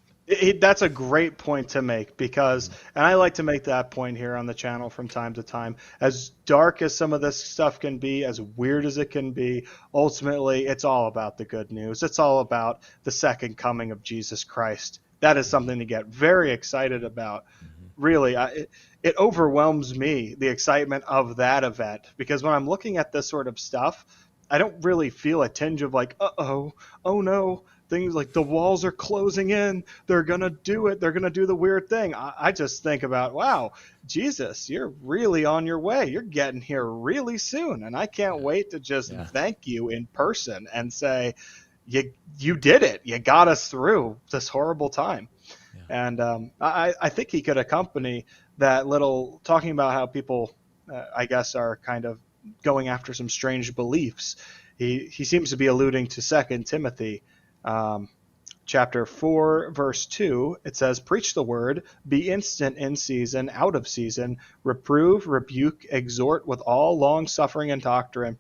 that's a great point to make because, and I like to make that point here on the channel from time to time, as dark as some of this stuff can be, as weird as it can be, ultimately it's all about the good news. It's all about the second coming of Jesus Christ. That is something to get very excited about. Really, it overwhelms me, the excitement of that event, because when I'm looking at this sort of stuff, I don't really feel a tinge of like, oh no, things like the walls are closing in. They're going to do it. They're going to do the weird thing. I just think about, wow, Jesus, you're really on your way. You're getting here really soon. And I can't wait to just thank you in person and say, you did it. You got us through this horrible time. Yeah. And I think he could accompany that little talking about how people, I guess, are kind of going after some strange beliefs. He seems to be alluding to 2 Timothy chapter 4, verse 2. It says, preach the word, be instant in season, out of season, reprove, rebuke, exhort with all long suffering and doctrine.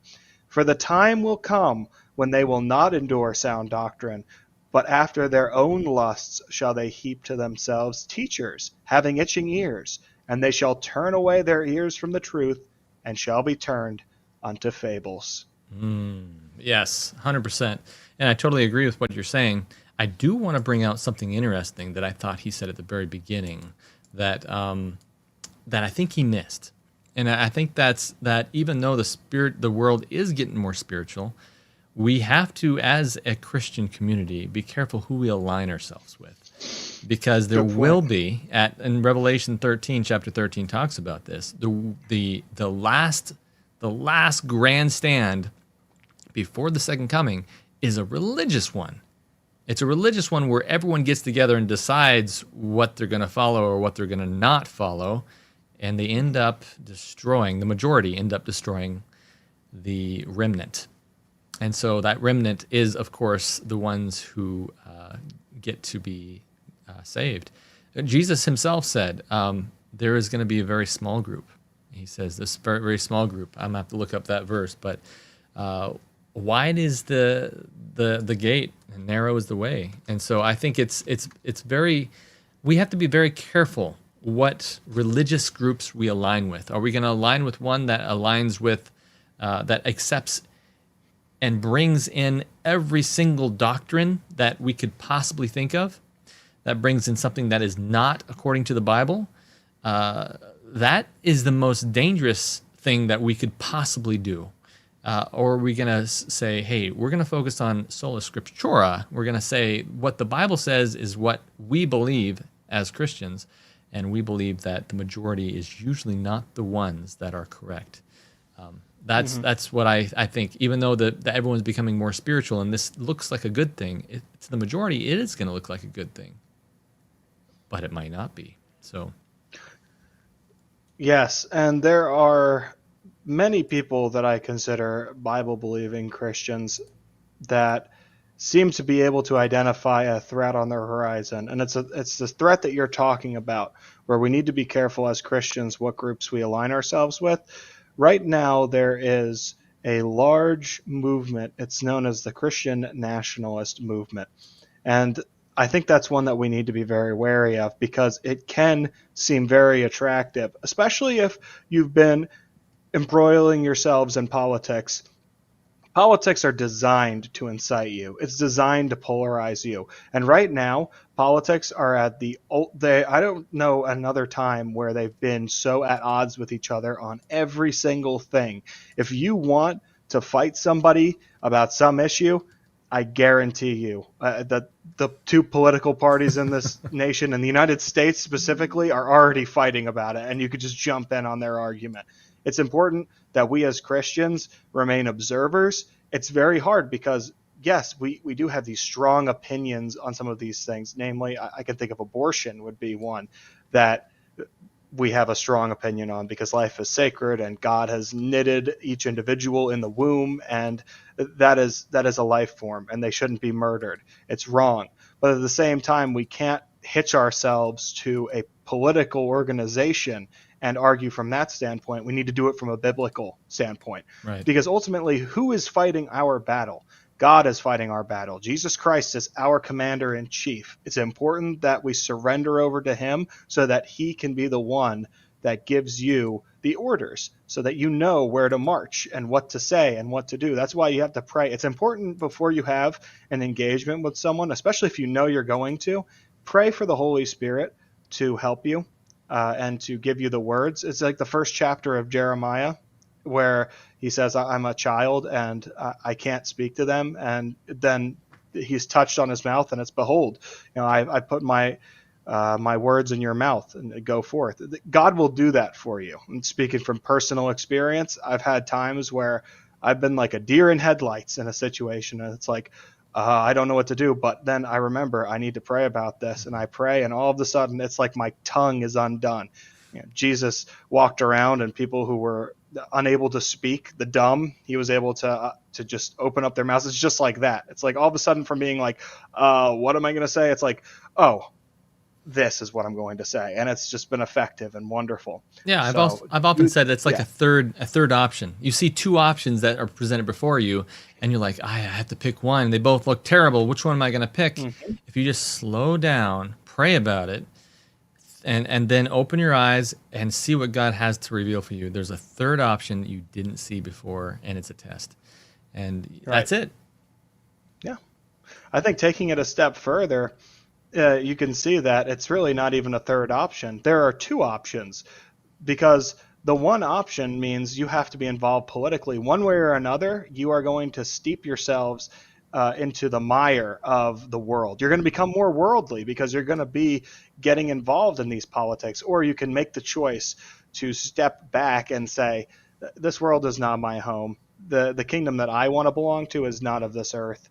For the time will come when they will not endure sound doctrine, but after their own lusts shall they heap to themselves teachers, having itching ears, and they shall turn away their ears from the truth, and shall be turned unto fables. Yes, 100%. And I totally agree with what you're saying. I do want to bring out something interesting that I thought he said at the very beginning that that I think he missed. And I think that's that even though the world is getting more spiritual, we have to, as a Christian community, be careful who we align ourselves with. Because there will be, in Revelation 13, chapter 13 talks about this, the last grand stand before the second coming is a religious one. It's a religious one where everyone gets together and decides what they're going to follow or what they're going to not follow, and they end up destroying, the majority end up destroying the remnant. And so that remnant is, of course, the ones who get to be saved. Jesus himself said, there is going to be a very small group. He says this very, very small group. I'm going to have to look up that verse, but wide is the gate and narrow is the way. And so I think it's very, we have to be very careful what religious groups we align with. Are we going to align with one that aligns with, that accepts and brings in every single doctrine that we could possibly think of, that brings in something that is not according to the Bible? That is the most dangerous thing that we could possibly do. Or are we going to say, hey, we're going to focus on sola scriptura. We're going to say what the Bible says is what we believe as Christians, and we believe that the majority is usually not the ones that are correct. That's what I think. Even though that everyone's becoming more spiritual and this looks like a good thing, it's the majority, it is going to look like a good thing. But it might not be. So, yes, and there are many people that I consider Bible-believing Christians that seem to be able to identify a threat on their horizon, and it's the threat that you're talking about, where we need to be careful as Christians what groups we align ourselves with. Right now, there is a large movement. It's known as the Christian nationalist movement, and I think that's one that we need to be very wary of, because it can seem very attractive, especially if you've been embroiling yourselves in politics. Politics are designed to incite you. It's designed to polarize you. And right now, politics are at I don't know another time where they've been so at odds with each other on every single thing. If you want to fight somebody about some issue, I guarantee you that the two political parties in this nation, in the United States specifically, are already fighting about it, and you could just jump in on their argument. It's important that we as Christians remain observers. It's very hard because, yes, we do have these strong opinions on some of these things. Namely, I can think of abortion would be one that we have a strong opinion on, because life is sacred and God has knitted each individual in the womb, and that is a life form, and they shouldn't be murdered. It's wrong. But at the same time, we can't hitch ourselves to a political organization and argue from that standpoint. We need to do it from a biblical standpoint. right. Because ultimately, who is fighting our battle? God is fighting our battle. Jesus Christ is our commander-in-chief. It's important that we surrender over to him so that he can be the one that gives you the orders, so that you know where to march and what to say and what to do. That's why you have to pray. It's important before you have an engagement with someone, especially if you know you're going to, pray for the Holy Spirit to help you and to give you the words. It's like the first chapter of Jeremiah, where he says, I'm a child and I can't speak to them. And then he's touched on his mouth, and it's, behold, I put my words in your mouth, and go forth. God will do that for you. And speaking from personal experience, I've had times where I've been like a deer in headlights in a situation, and it's like, I don't know what to do, but then I remember I need to pray about this, and I pray, and all of a sudden it's like my tongue is undone. Jesus walked around, and people who were unable to speak, the dumb, he was able to just open up their mouths. It's just like that. It's like all of a sudden, from being like, what am I going to say? It's like, oh, this is what I'm going to say, and it's just been effective and wonderful. Yeah, I've often said it's like a third option. You see two options that are presented before you, and you're like, I have to pick one. They both look terrible. Which one am I going to pick? Mm-hmm. If you just slow down, pray about it, and then open your eyes and see what God has to reveal for you, there's a third option that you didn't see before, and it's a test, and that's it. Yeah, I think taking it a step further, you can see that it's really not even a third option. There are two options, because the one option means you have to be involved politically. One way or another, you are going to steep yourselves into the mire of the world. You're going to become more worldly because you're going to be getting involved in these politics. Or you can make the choice to step back and say, this world is not my home. The kingdom that I want to belong to is not of this earth.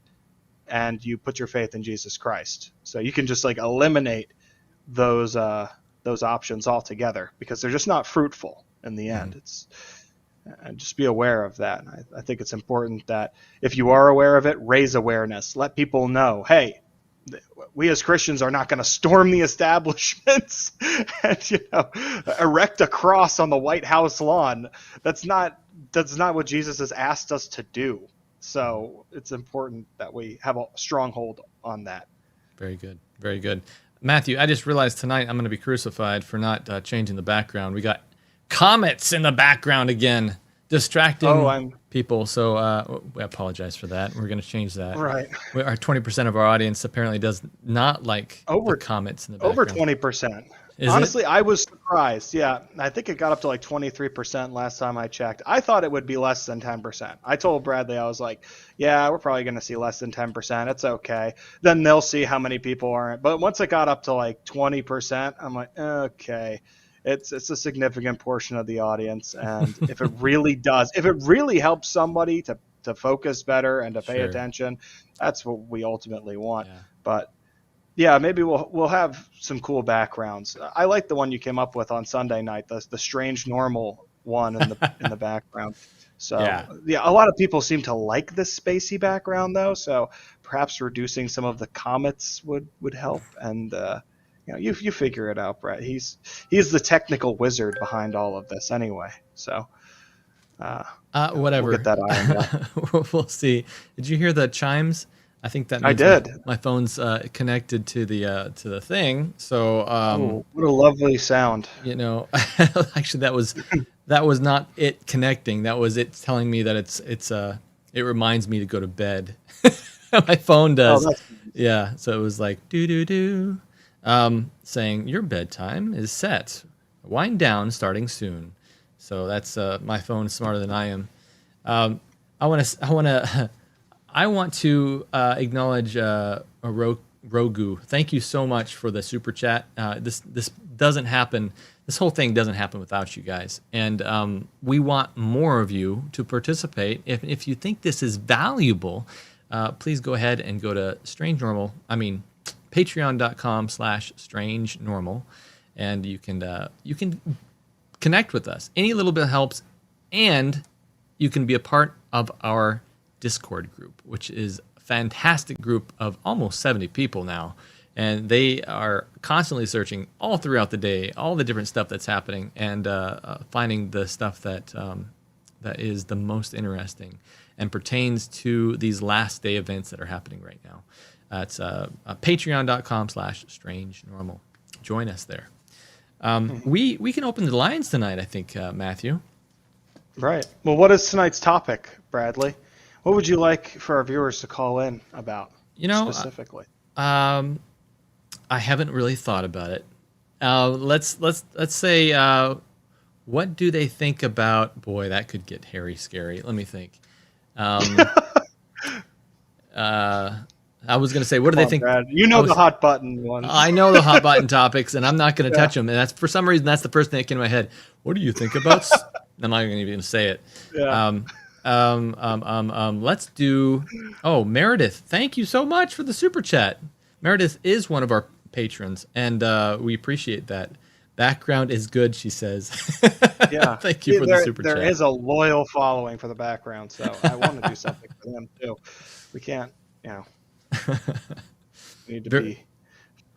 And you put your faith in Jesus Christ. So you can just like eliminate those options altogether, because they're just not fruitful in the end. and just be aware of that. I think it's important that if you are aware of it, raise awareness. Let people know, hey, we as Christians are not going to storm the establishments and erect a cross on the White House lawn. That's not what Jesus has asked us to do. So it's important that we have a strong hold on that. Very good. Very good. Matthew, I just realized tonight I'm going to be crucified for not changing the background. We got comets in the background again, distracting people. So we apologize for that. We're going to change that. Right. Our 20% of our audience apparently does not like the comets in the background. Over 20%. Honestly, I was surprised. Yeah, I think it got up to like 23% last time I checked. I thought it would be less than 10%. I told Bradley, I was like, yeah, we're probably going to see less than 10%. It's okay. Then they'll see how many people aren't. But once it got up to like 20%, I'm like, okay, it's a significant portion of the audience. And if it really helps somebody to focus better and to pay attention, that's what we ultimately want. Yeah. But yeah, maybe we'll have some cool backgrounds. I like the one you came up with on Sunday night, the strange normal one in the background. So yeah, a lot of people seem to like this spacey background though. So perhaps reducing some of the comets would help. And you figure it out, Brett. He's the technical wizard behind all of this anyway. So whatever. We'll get that ironed out. We'll see. Did you hear the chimes? I think that means I did. My phone's connected to the thing. So what a lovely sound. Actually that was not it connecting. That was it telling me that it reminds me to go to bed. My phone does. Yeah. So it was like do saying your bedtime is set. Wind down starting soon. So that's my phone's smarter than I am. I want to acknowledge Rogu. Thank you so much for the super chat. This doesn't happen. This whole thing doesn't happen without you guys, and we want more of you to participate. If you think this is valuable, please go ahead and go to patreon.com/strangenormal, and you can connect with us. Any little bit helps, and you can be a part of our Discord group, which is a fantastic group of almost 70 people now, and they are constantly searching all throughout the day, all the different stuff that's happening, and finding the stuff that is the most interesting and pertains to these last day events that are happening right now. It's patreon.com/strangenormal. Join us there. We can open the lines tonight, I think, Matthew. Right. Well, what is tonight's topic, Bradley? What would you like for our viewers to call in about specifically? I haven't really thought about it. Let's say, what do they think about? Boy, that could get hairy, scary. Let me think. I was going to say, what do they think? Brad. The hot button ones. I know the hot button topics, and I'm not going to touch them. And that's for some reason that's the first thing that came to my head. What do you think about? I'm not even going to say it. Yeah. Let's do. Oh, Meredith, thank you so much for the super chat. Meredith is one of our patrons, and we appreciate that. Background is good, she says. Yeah. Thank you for the super chat. There is a loyal following for the background, so I want to do something for them too. We can't, we need to be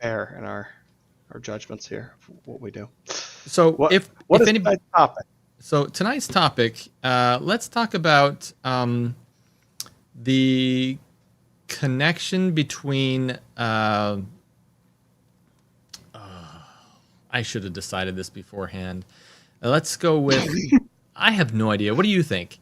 fair in our judgments here of what we do. So what is anybody, topic? So tonight's topic, let's talk about the connection between. I should have decided this beforehand. Let's go with. I have no idea. What do you think?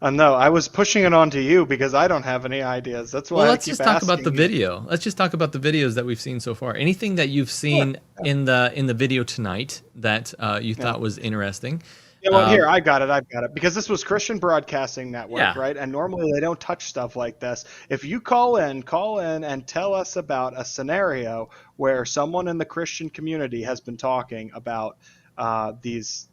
No, I was pushing it on to you because I don't have any ideas. That's why. Well, let's just talk about the video. Let's just talk about the videos that we've seen so far. Anything that you've seen in the video tonight that you thought was interesting. Yeah, well, here, I've got it. Because this was Christian Broadcasting Network, right? And normally they don't touch stuff like this. If you call in and tell us about a scenario where someone in the Christian community has been talking about this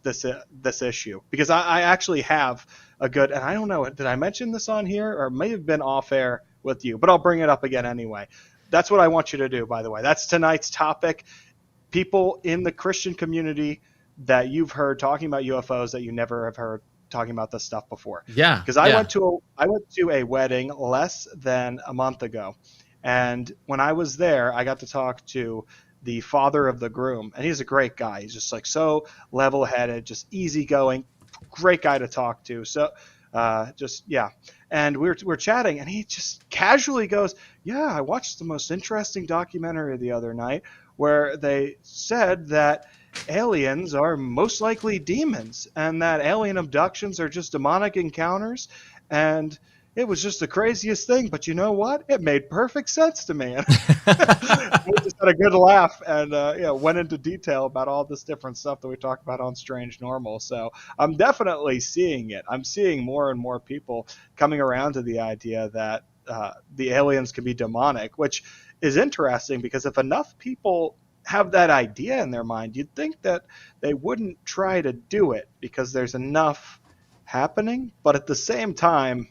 issue. Because I actually have a good, and I don't know, did I mention this on here? Or it may have been off air with you, but I'll bring it up again anyway. That's what I want you to do, by the way. That's tonight's topic. People in the Christian community that you've heard talking about UFOs that you never have heard talking about this stuff before. Yeah. Because I went to a wedding less than a month ago, and when I was there, I got to talk to the father of the groom, and he's a great guy. He's just like so level-headed, just easygoing, great guy to talk to. So, and we're chatting, and he just casually goes, "Yeah, I watched the most interesting documentary the other night where they said that aliens are most likely demons, and that alien abductions are just demonic encounters, and it was just the craziest thing, but you know what? It made perfect sense to me." We just had a good laugh and went into detail about all this different stuff that we talked about on Strange Normal. So I'm definitely seeing it. I'm seeing more and more people coming around to the idea that the aliens can be demonic, which is interesting because if enough people have that idea in their mind, you'd think that they wouldn't try to do it because there's enough happening. But at the same time,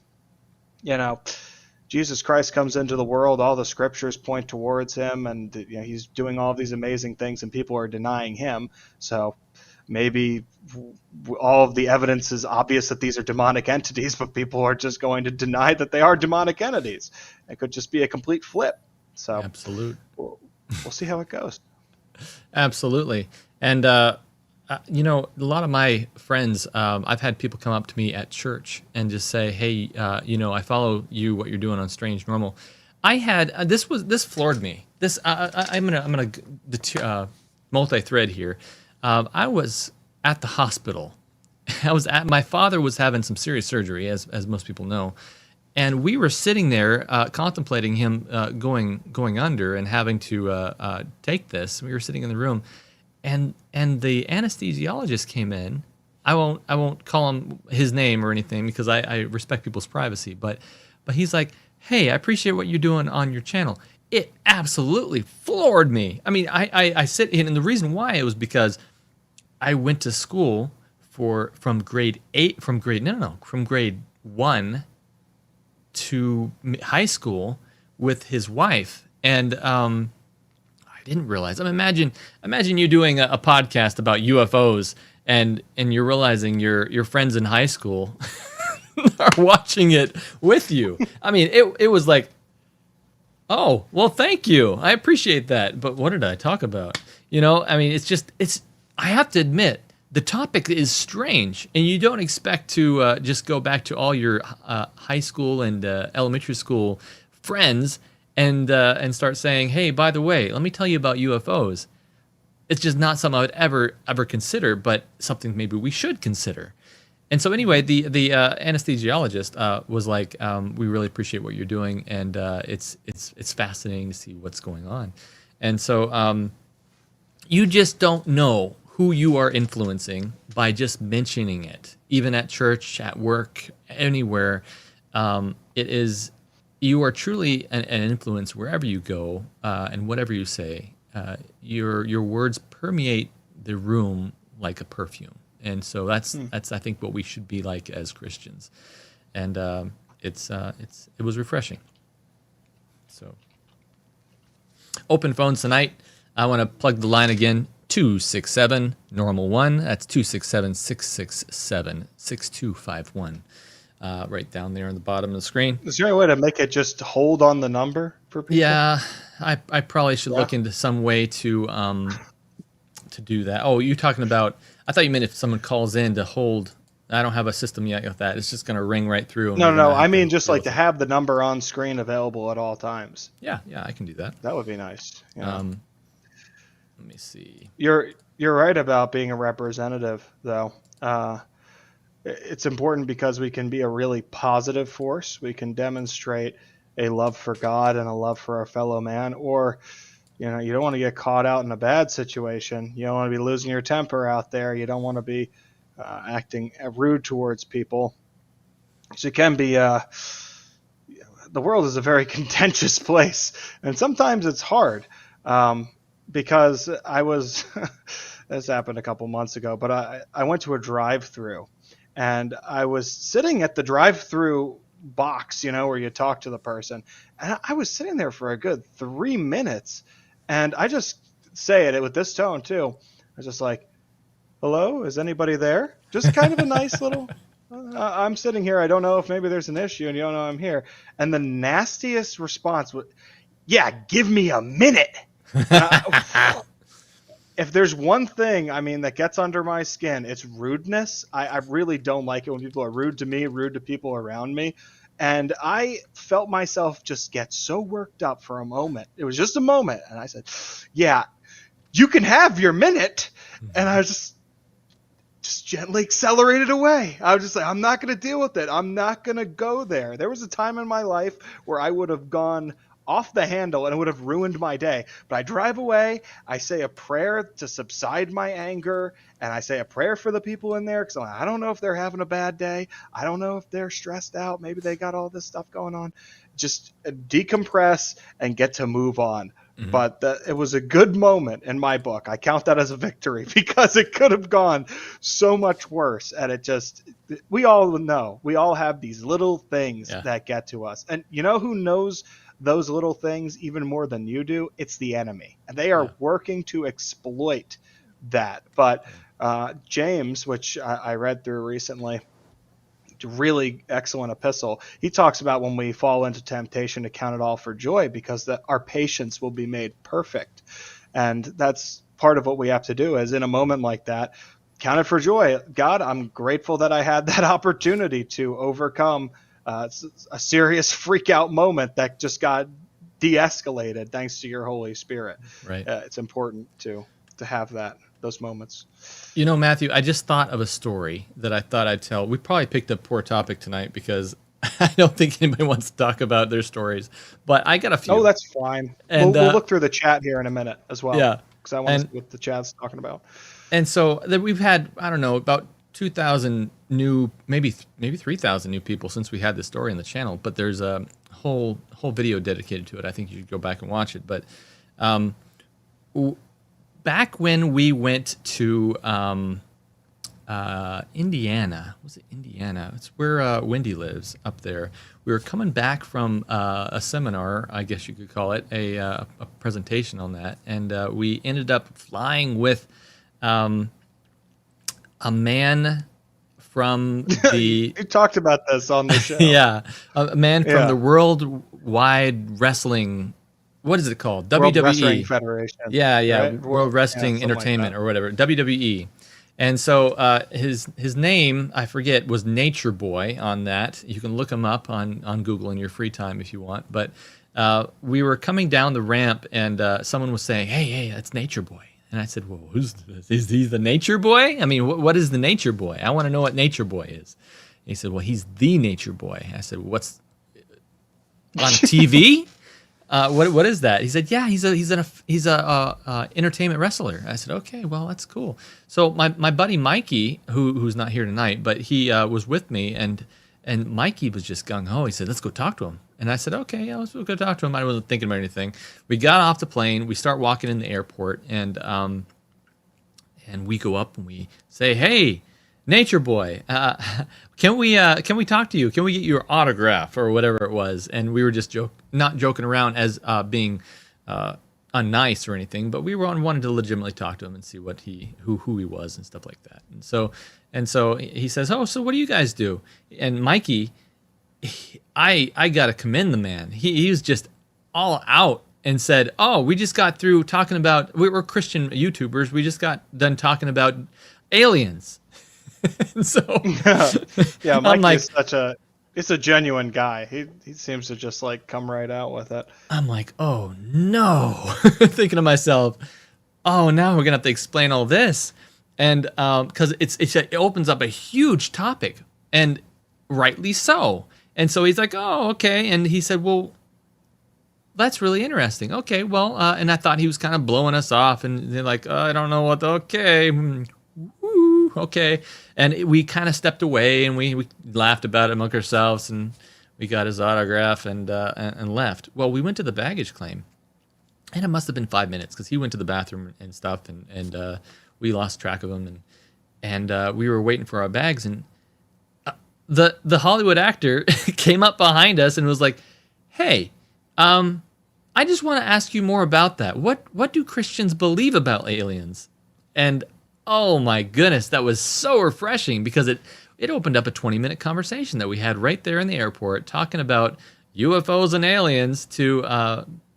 Jesus Christ comes into the world, all the scriptures point towards him, and he's doing all these amazing things, and people are denying him. So maybe all of the evidence is obvious that these are demonic entities, but people are just going to deny that they are demonic entities. It could just be a complete flip. So Absolute. We'll see how it goes. Absolutely. And, a lot of my friends, I've had people come up to me at church and just say, hey, I follow what you're doing on Strange Normal. I had, this floored me. I'm going to multi-thread here. I was at the hospital. My father was having some serious surgery, as most people know. And we were sitting there contemplating him going under and having to take this. We were sitting in the room, and the anesthesiologist came in. I won't call him his name or anything because I respect people's privacy. But he's like, "Hey, I appreciate what you're doing on your channel." It absolutely floored me. I mean, I sit in, and the reason why it was because I went to school from grade 1 to high school with his wife, and I didn't realize. Imagine you doing a podcast about UFOs, and you're realizing your friends in high school are watching it with you. I mean, it was like, oh, well, thank you, I appreciate that. But what did I talk about? I mean, it's. I have to admit, the topic is strange, and you don't expect to just go back to all your high school and elementary school friends and start saying, "Hey, by the way, let me tell you about UFOs." It's just not something I would ever consider, but something maybe we should consider. And so anyway, the anesthesiologist was like, "We really appreciate what you're doing, and it's fascinating to see what's going on." And so you just don't know who you are influencing by just mentioning it, even at church, at work, anywhere. You are truly an influence wherever you go, and whatever you say. Your words permeate the room like a perfume, and so that's I think what we should be like as Christians, and it was refreshing. So, open phones tonight. I want to plug the line again. 267 normal 1. That's 267-667-6251. Right down there on the bottom of the screen. Is there any way to make it just hold on the number for people? Yeah, I probably should look into some way to do that. Oh, you're talking about? I thought you meant if someone calls in to hold. I don't have a system yet with that. It's just going to ring right through. No. I mean, just like to have the number on screen available at all times. Yeah, I can do that. That would be nice. Yeah. Let me see. You're right about being a representative, though. It's important because we can be a really positive force. We can demonstrate a love for God and a love for our fellow man. Or, you don't want to get caught out in a bad situation. You don't want to be losing your temper out there. You don't want to be acting rude towards people. So it can be. The world is a very contentious place, and sometimes it's hard. Because this happened a couple months ago, but I went to a drive-through, and I was sitting at the drive-through box, where you talk to the person, and I was sitting there for a good 3 minutes, and I just say it with this tone too. I was just like, hello, is anybody there? Just kind of a nice little, I'm sitting here. I don't know if maybe there's an issue and you don't know I'm here. And the nastiest response was, yeah, give me a minute. If there's one thing, I mean, that gets under my skin, it's rudeness. I really don't like it when people are rude to me, rude to people around me. And I felt myself just get so worked up for a moment. It was just a moment. And I said, yeah, you can have your minute. And I was just gently accelerated away. I was just like, I'm not going to deal with it. I'm not going to go there. There was a time in my life where I would have gone off the handle and it would have ruined my day. But I drive away, I say a prayer to subside my anger, and I say a prayer for the people in there because I don't know if they're having a bad day. I don't know if they're stressed out. Maybe they got all this stuff going on. Just decompress and get to move on. Mm-hmm. But it was a good moment in my book. I count that as a victory because it could have gone so much worse. And we all know, we all have these little things that get to us. And you know who knows those little things even more than you do? It's the enemy. And they are working to exploit that. But James, which I read through recently, really excellent epistle. He talks about when we fall into temptation to count it all for joy because our patience will be made perfect. And that's part of what we have to do is in a moment like that, count it for joy. God, I'm grateful that I had that opportunity to overcome a serious freak out moment that just got de-escalated thanks to your Holy Spirit. Right. It's important to have those moments. You know, Matthew, I just thought of a story that I thought I'd tell. We probably picked a poor topic tonight because I don't think anybody wants to talk about their stories. But I got a few. Oh, that's fine. And we'll look through the chat here in a minute as well. Yeah. Because I want to see what the chat's talking about. And so we've had, I don't know, about 2,000 new, maybe 3,000 new people since we had this story on the channel. But there's a whole video dedicated to it. I think you should go back and watch it. But back when we went to Indiana, was it Indiana? It's where Wendy lives up there. We were coming back from a seminar, I guess you could call it, a presentation on that, and we ended up flying with a man from the... You talked about this on the show. Yeah, a man from the Worldwide Wrestling... What is it called? World WWE. Wrestling Federation. Yeah. Right? World Wrestling Entertainment or whatever. WWE. And so his name, I forget, was Nature Boy on that. You can look him up on Google in your free time if you want. But we were coming down the ramp and someone was saying, hey, that's Nature Boy. And I said, well, who's this? Is he the Nature Boy? I mean, what is the Nature Boy? I want to know what Nature Boy is. And he said, well, he's the Nature Boy. I said, what's on TV? What is that? He said, yeah, he's a entertainment wrestler. I said, okay, well, that's cool. So my buddy Mikey, who's not here tonight, but he was with me, and Mikey was just gung ho. He said, let's go talk to him. And I said, okay, yeah, let's go talk to him. I wasn't thinking about anything. We got off the plane. We start walking in the airport, and we go up and we say, hey, Nature Boy, can we talk to you? Can we get your autograph or whatever it was? And we were just not joking around as being unnice or anything, but we wanted to legitimately talk to him and see who he was and stuff like that. And so he says, oh, so what do you guys do? And Mikey, I gotta commend the man. He was just all out and said, oh, we just got through talking about, we're Christian YouTubers. We just got done talking about aliens. So yeah, Mike is it's a genuine guy. He seems to just like come right out with it. I'm like, oh no, thinking to myself, oh, now we're gonna have to explain all this, and because it opens up a huge topic, and rightly so. And so he's like, oh, okay, and he said, well, that's really interesting. Okay, well, and I thought he was kind of blowing us off, and they're like, I don't know what. Okay. Okay, and we kind of stepped away and we laughed about it among ourselves, and we got his autograph and left. Well, we went to the baggage claim, and it must have been 5 minutes because he went to the bathroom and stuff, and we lost track of him, and we were waiting for our bags, and the Hollywood actor came up behind us and was like, hey, I just want to ask you more about that. What do Christians believe about aliens? And Oh my goodness, that was so refreshing because it opened up a 20-minute conversation that we had right there in the airport talking about UFOs and aliens to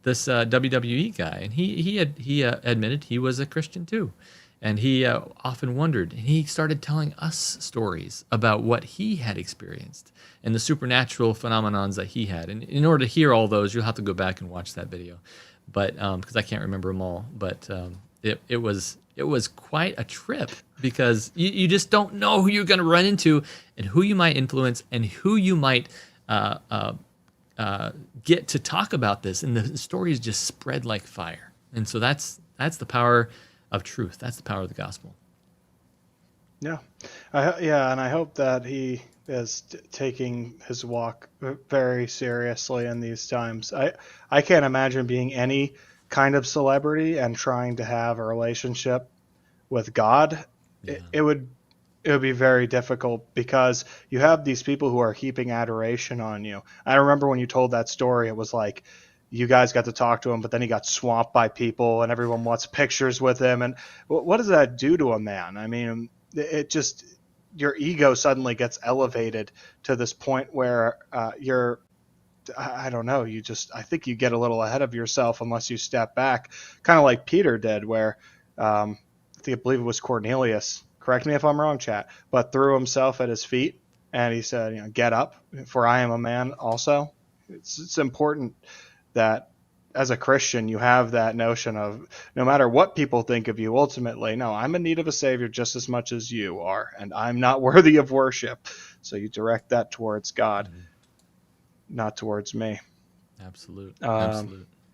this WWE guy, and he admitted he was a Christian too, and he often wondered, and he started telling us stories about what he had experienced and the supernatural phenomenons that he had. And in order to hear all those, you'll have to go back and watch that video, but because I can't remember them all, but it was quite a trip because you just don't know who you're going to run into and who you might influence and who you might get to talk about this. And the stories just spread like fire. And so that's the power of truth. That's the power of the gospel. Yeah. And I hope that he is taking his walk very seriously in these times. I can't imagine being any kind of celebrity and trying to have a relationship with God. Yeah. It would be very difficult because you have these people who are heaping adoration on you. I remember when you told that story, it was like you guys got to talk to him, but then he got swamped by people and everyone wants pictures with him. And what does that do to a man? I mean, it just, your ego suddenly gets elevated to this point where you're, I don't know, I think you get a little ahead of yourself unless you step back, kind of like Peter did, where I believe it was Cornelius, correct me if I'm wrong, chat, but threw himself at his feet and he said, get up, for I am a man also. It's important that as a Christian, you have that notion of no matter what people think of you, ultimately, no, I'm in need of a savior just as much as you are, and I'm not worthy of worship. So you direct that towards God, not towards me. Absolute.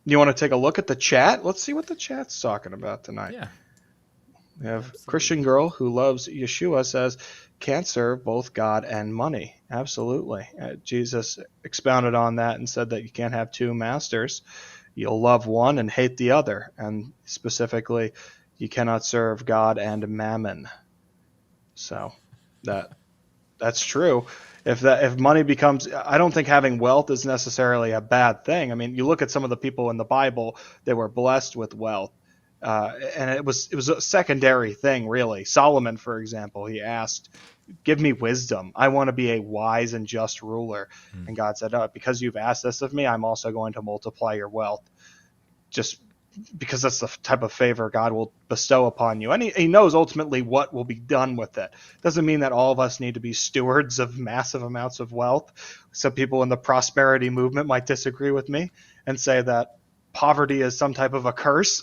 You want to take a look at the chat? Let's see what the chat's talking about tonight. Yeah. We have Christian girl who loves Yeshua says, can't serve both God and money. Absolutely. Jesus expounded on that and said that you can't have two masters. You'll love one and hate the other. And specifically, you cannot serve God and mammon. So that's true. If money becomes, I don't think having wealth is necessarily a bad thing. I mean, you look at some of the people in the Bible that were blessed with wealth. And it was a secondary thing, really. Solomon, for example, he asked, give me wisdom. I want to be a wise and just ruler. And God said, because you've asked this of me, I'm also going to multiply your wealth. Just because that's the type of favor God will bestow upon you. And he knows ultimately what will be done with it. Doesn't mean that all of us need to be stewards of massive amounts of wealth. Some people in the prosperity movement might disagree with me and say that poverty is some type of a curse.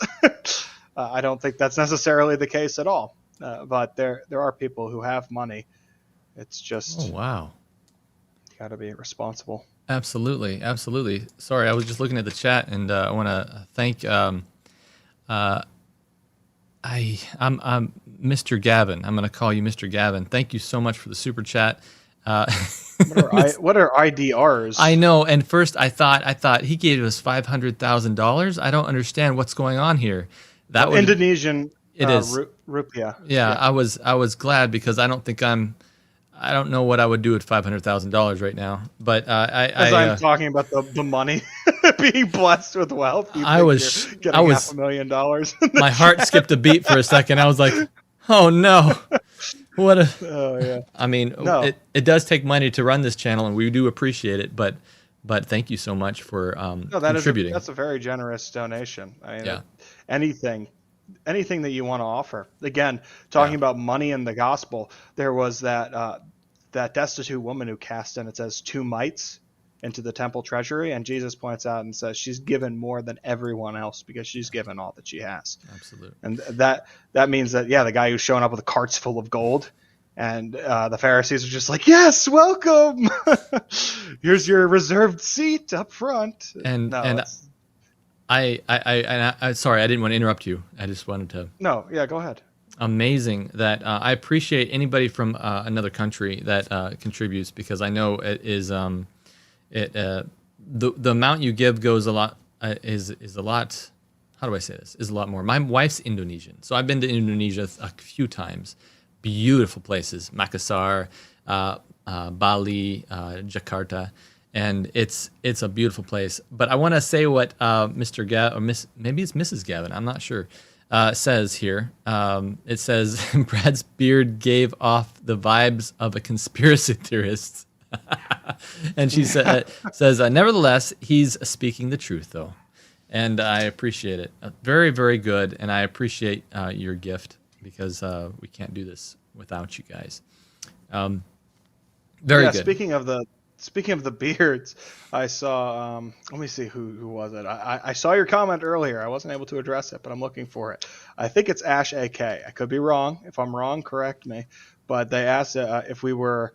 I don't think that's necessarily the case at all. But there are people who have money. It's just, oh wow, got to be responsible. Absolutely. Sorry, I was just looking at the chat, and I want to thank I'm Mr. Gavin. I'm going to call you Mr. Gavin. Thank you so much for the super chat. What are IDRs? I know. And first, I thought he gave us $500,000. I don't understand what's going on here. That would, Indonesian. It is rupiah. Yeah, I was glad because I don't know what I would do with $500,000 right now. But I'm talking about the money being blessed with wealth. I was getting $500,000. My heart skipped a beat for a second. I was like, oh no. What a! Oh yeah. I mean, no. it does take money to run this channel, and we do appreciate it. But thank you so much for contributing. That's a very generous donation. I mean, yeah. Anything that you want to offer. Again, talking about money and the gospel, there was that destitute woman who cast in, it says, 2 mites into the temple treasury, and Jesus points out and says she's given more than everyone else because she's given all that she has. Absolutely. And that means that, the guy who's showing up with carts full of gold, and the Pharisees are just like, yes, welcome. Here's your reserved seat up front. I sorry, I didn't want to interrupt you. I just wanted to. No, yeah, go ahead. Amazing that I appreciate anybody from another country that contributes, because I know it is the amount you give goes a lot is a lot. How do I say this? Is a lot more. My wife's Indonesian, so I've been to Indonesia a few times. Beautiful places, Makassar, Bali, Jakarta. And it's a beautiful place. But I want to say what Mr. Gavin, or maybe it's Mrs. Gavin, I'm not sure. says here. It says Brad's beard gave off the vibes of a conspiracy theorist. And she says, nevertheless, he's speaking the truth, though. And I appreciate it. Very, very good. And I appreciate your gift because we can't do this without you guys. Very good. Speaking of the beards, I saw. Let me see who was it. I saw your comment earlier. I wasn't able to address it, but I'm looking for it. I think it's Ash AK. I could be wrong. If I'm wrong, correct me. But they asked if we were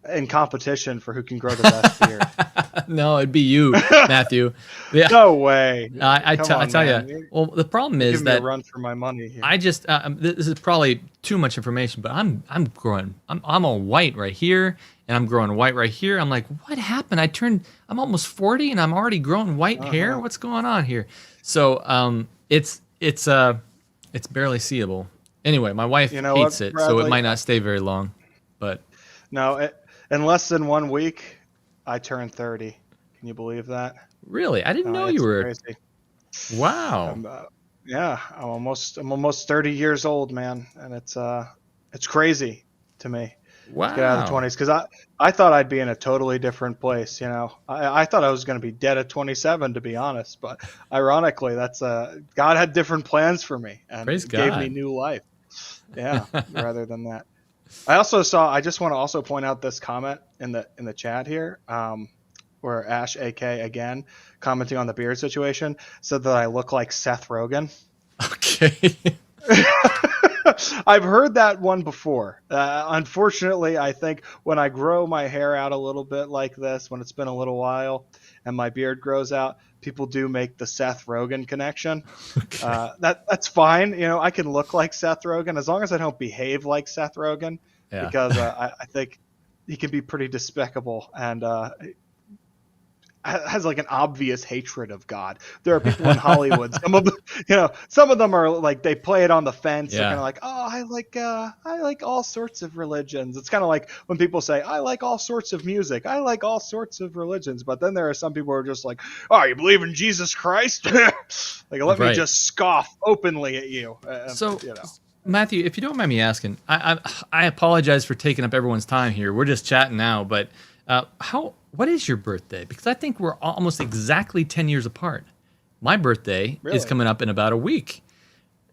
in competition for who can grow the best beard. No, it'd be you, Matthew. Yeah. No way. I tell you. Well, the problem is Give me that a run for my money here. I just this is probably too much information, but I'm growing. I'm all white right here, and I'm growing white right here. I'm like, what happened? I'm almost 40, and I'm already growing white hair. What's going on here? So it's barely seeable. Anyway, my wife hates it, so it might not stay very long. But no, in less than 1 week, I turned 30. Can you believe that? Really, I didn't know you were. Crazy. Wow. I'm almost 30 years old, man, and it's crazy to me. Wow. Get out of the 20s because I thought I'd be in a totally different place. I thought I was going to be dead at 27, to be honest. But ironically, that's God had different plans for me and gave me new life. Yeah, rather than that. I just want to also point out this comment in the chat here, where Ash AK again commenting on the beard situation said that I look like Seth Rogen. Okay. I've heard that one before. Unfortunately, I think when I grow my hair out a little bit like this, when it's been a little while and my beard grows out, people do make the Seth Rogen connection. Okay. That's fine. I can look like Seth Rogen as long as I don't behave like Seth Rogen, because I think he can be pretty despicable and has like an obvious hatred of God. There are people in Hollywood. Some of them are like they play it on the fence. They're kind of like, oh, I like all sorts of religions. It's kind of like when people say, I like all sorts of music. I like all sorts of religions. But then there are some people who are just like, oh, you believe in Jesus Christ? Let me just scoff openly at you. Matthew, if you don't mind me asking, I apologize for taking up everyone's time here. We're just chatting now, but what is your birthday? Because I think we're almost exactly 10 years apart. My birthday is coming up in about a week.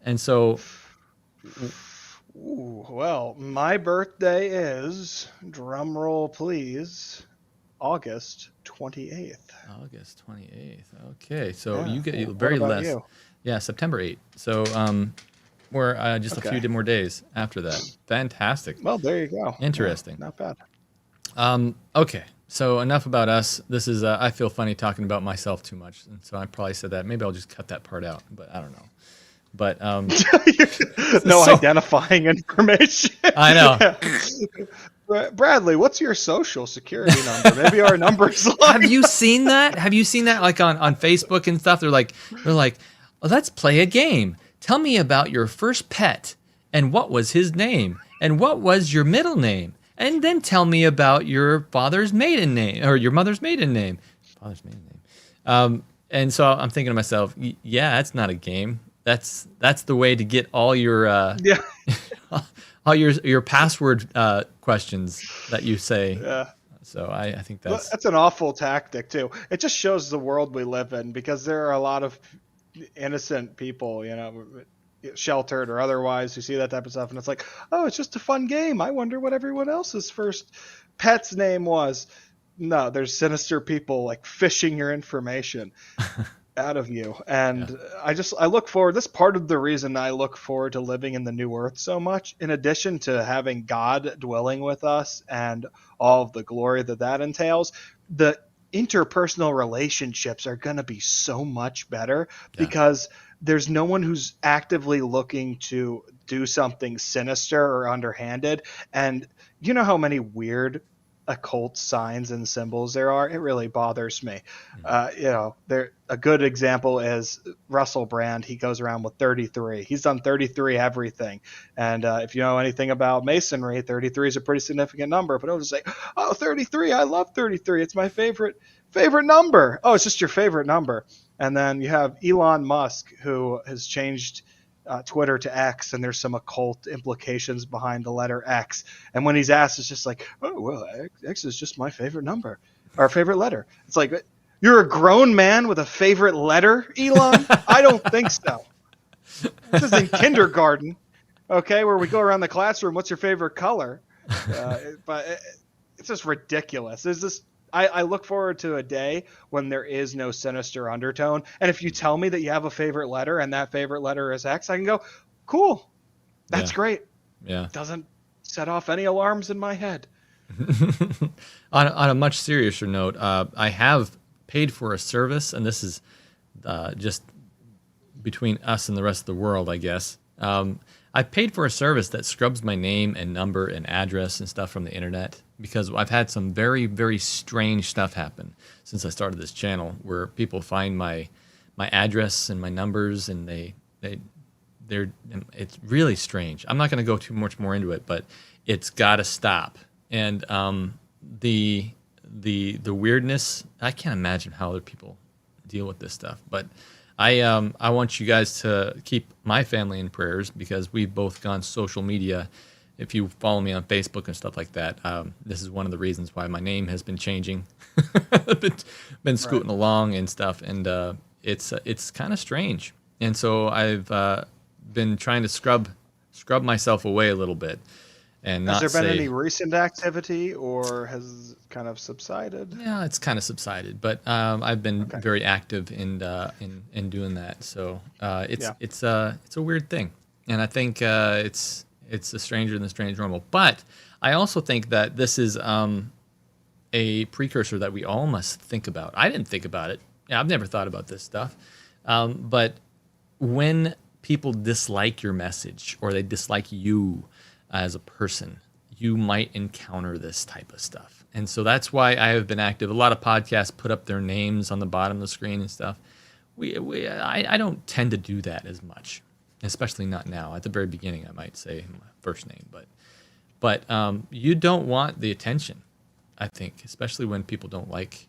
And so... Well, my birthday is, drum roll please, August 28th. August 28th. Okay, so you get very less. You? Yeah, September 8th. So we're just a few more days after that. Fantastic. Well, there you go. Interesting. Yeah, not bad. Okay, so enough about us. This is I feel funny talking about myself too much, and so I probably said that. Maybe I'll just cut that part out, but I don't know. But identifying information. I know. Bradley, what's your social security number? Maybe our numbers. Have you seen that? Have you seen that like on Facebook and stuff? They're like, well, let's play a game. Tell me about your first pet and what was his name and what was your middle name. And then tell me about your father's maiden name or your mother's maiden name. Father's maiden name. And so I'm thinking to myself, yeah, that's not a game. That's the way to get all your all your password questions that you say. Yeah. So I think that's an awful tactic too. It just shows the world we live in because there are a lot of innocent people, sheltered or otherwise, who see that type of stuff, and it's like, oh, it's just a fun game. I wonder what everyone else's first pet's name was. No, there's sinister people like fishing your information out of you, and I look forward. This part of the reason I look forward to living in the new earth so much, in addition to having God dwelling with us and all of the glory that entails, the interpersonal relationships are going to be so much better because there's no one who's actively looking to do something sinister or underhanded. And you know how many weird occult signs and symbols there are? It really bothers me. A good example is Russell Brand. He goes around with 33. He's done 33 everything. And if you know anything about masonry, 33 is a pretty significant number. But it'll just say, oh, 33, I love 33. It's my favorite number. Oh, it's just your favorite number. And then you have Elon Musk, who has changed Twitter to X, and there's some occult implications behind the letter X. And when he's asked, it's just like, oh, well, X is just my favorite number, or favorite letter. It's like, you're a grown man with a favorite letter, Elon? I don't think so. This is in kindergarten, okay, where we go around the classroom, what's your favorite color? But it's just ridiculous. I look forward to a day when there is no sinister undertone. And if you tell me that you have a favorite letter and that favorite letter is X, I can go, cool. That's great. Yeah. Doesn't set off any alarms in my head. On a much seriouser note, I have paid for a service, and this is just between us and the rest of the world, I guess. I paid for a service that scrubs my name and number and address and stuff from the internet, because I've had some very, very strange stuff happen since I started this channel, where people find my address and my numbers, and it's really strange. I'm not going to go too much more into it, but it's got to stop. And the weirdness, I can't imagine how other people deal with this stuff, but I want you guys to keep my family in prayers, because we've both gone social media. If you follow me on Facebook and stuff like that, this is one of the reasons why my name has been changing. been scooting along and stuff, and it's kind of strange. And so I've been trying to scrub myself away a little bit. And has there been any recent activity, or has it kind of subsided? Yeah, it's kind of subsided, but I've been very active in doing that. So it's a weird thing, and I think it's a stranger than the strange normal. But I also think that this is a precursor that we all must think about. I didn't think about it. Yeah, I've never thought about this stuff, but when people dislike your message, or they dislike you as a person, you might encounter this type of stuff. And so that's why I have been active. A lot of podcasts put up their names on the bottom of the screen and stuff. I don't tend to do that as much, especially not now. At the very beginning, I might say my first name, but you don't want the attention, I think, especially when people don't like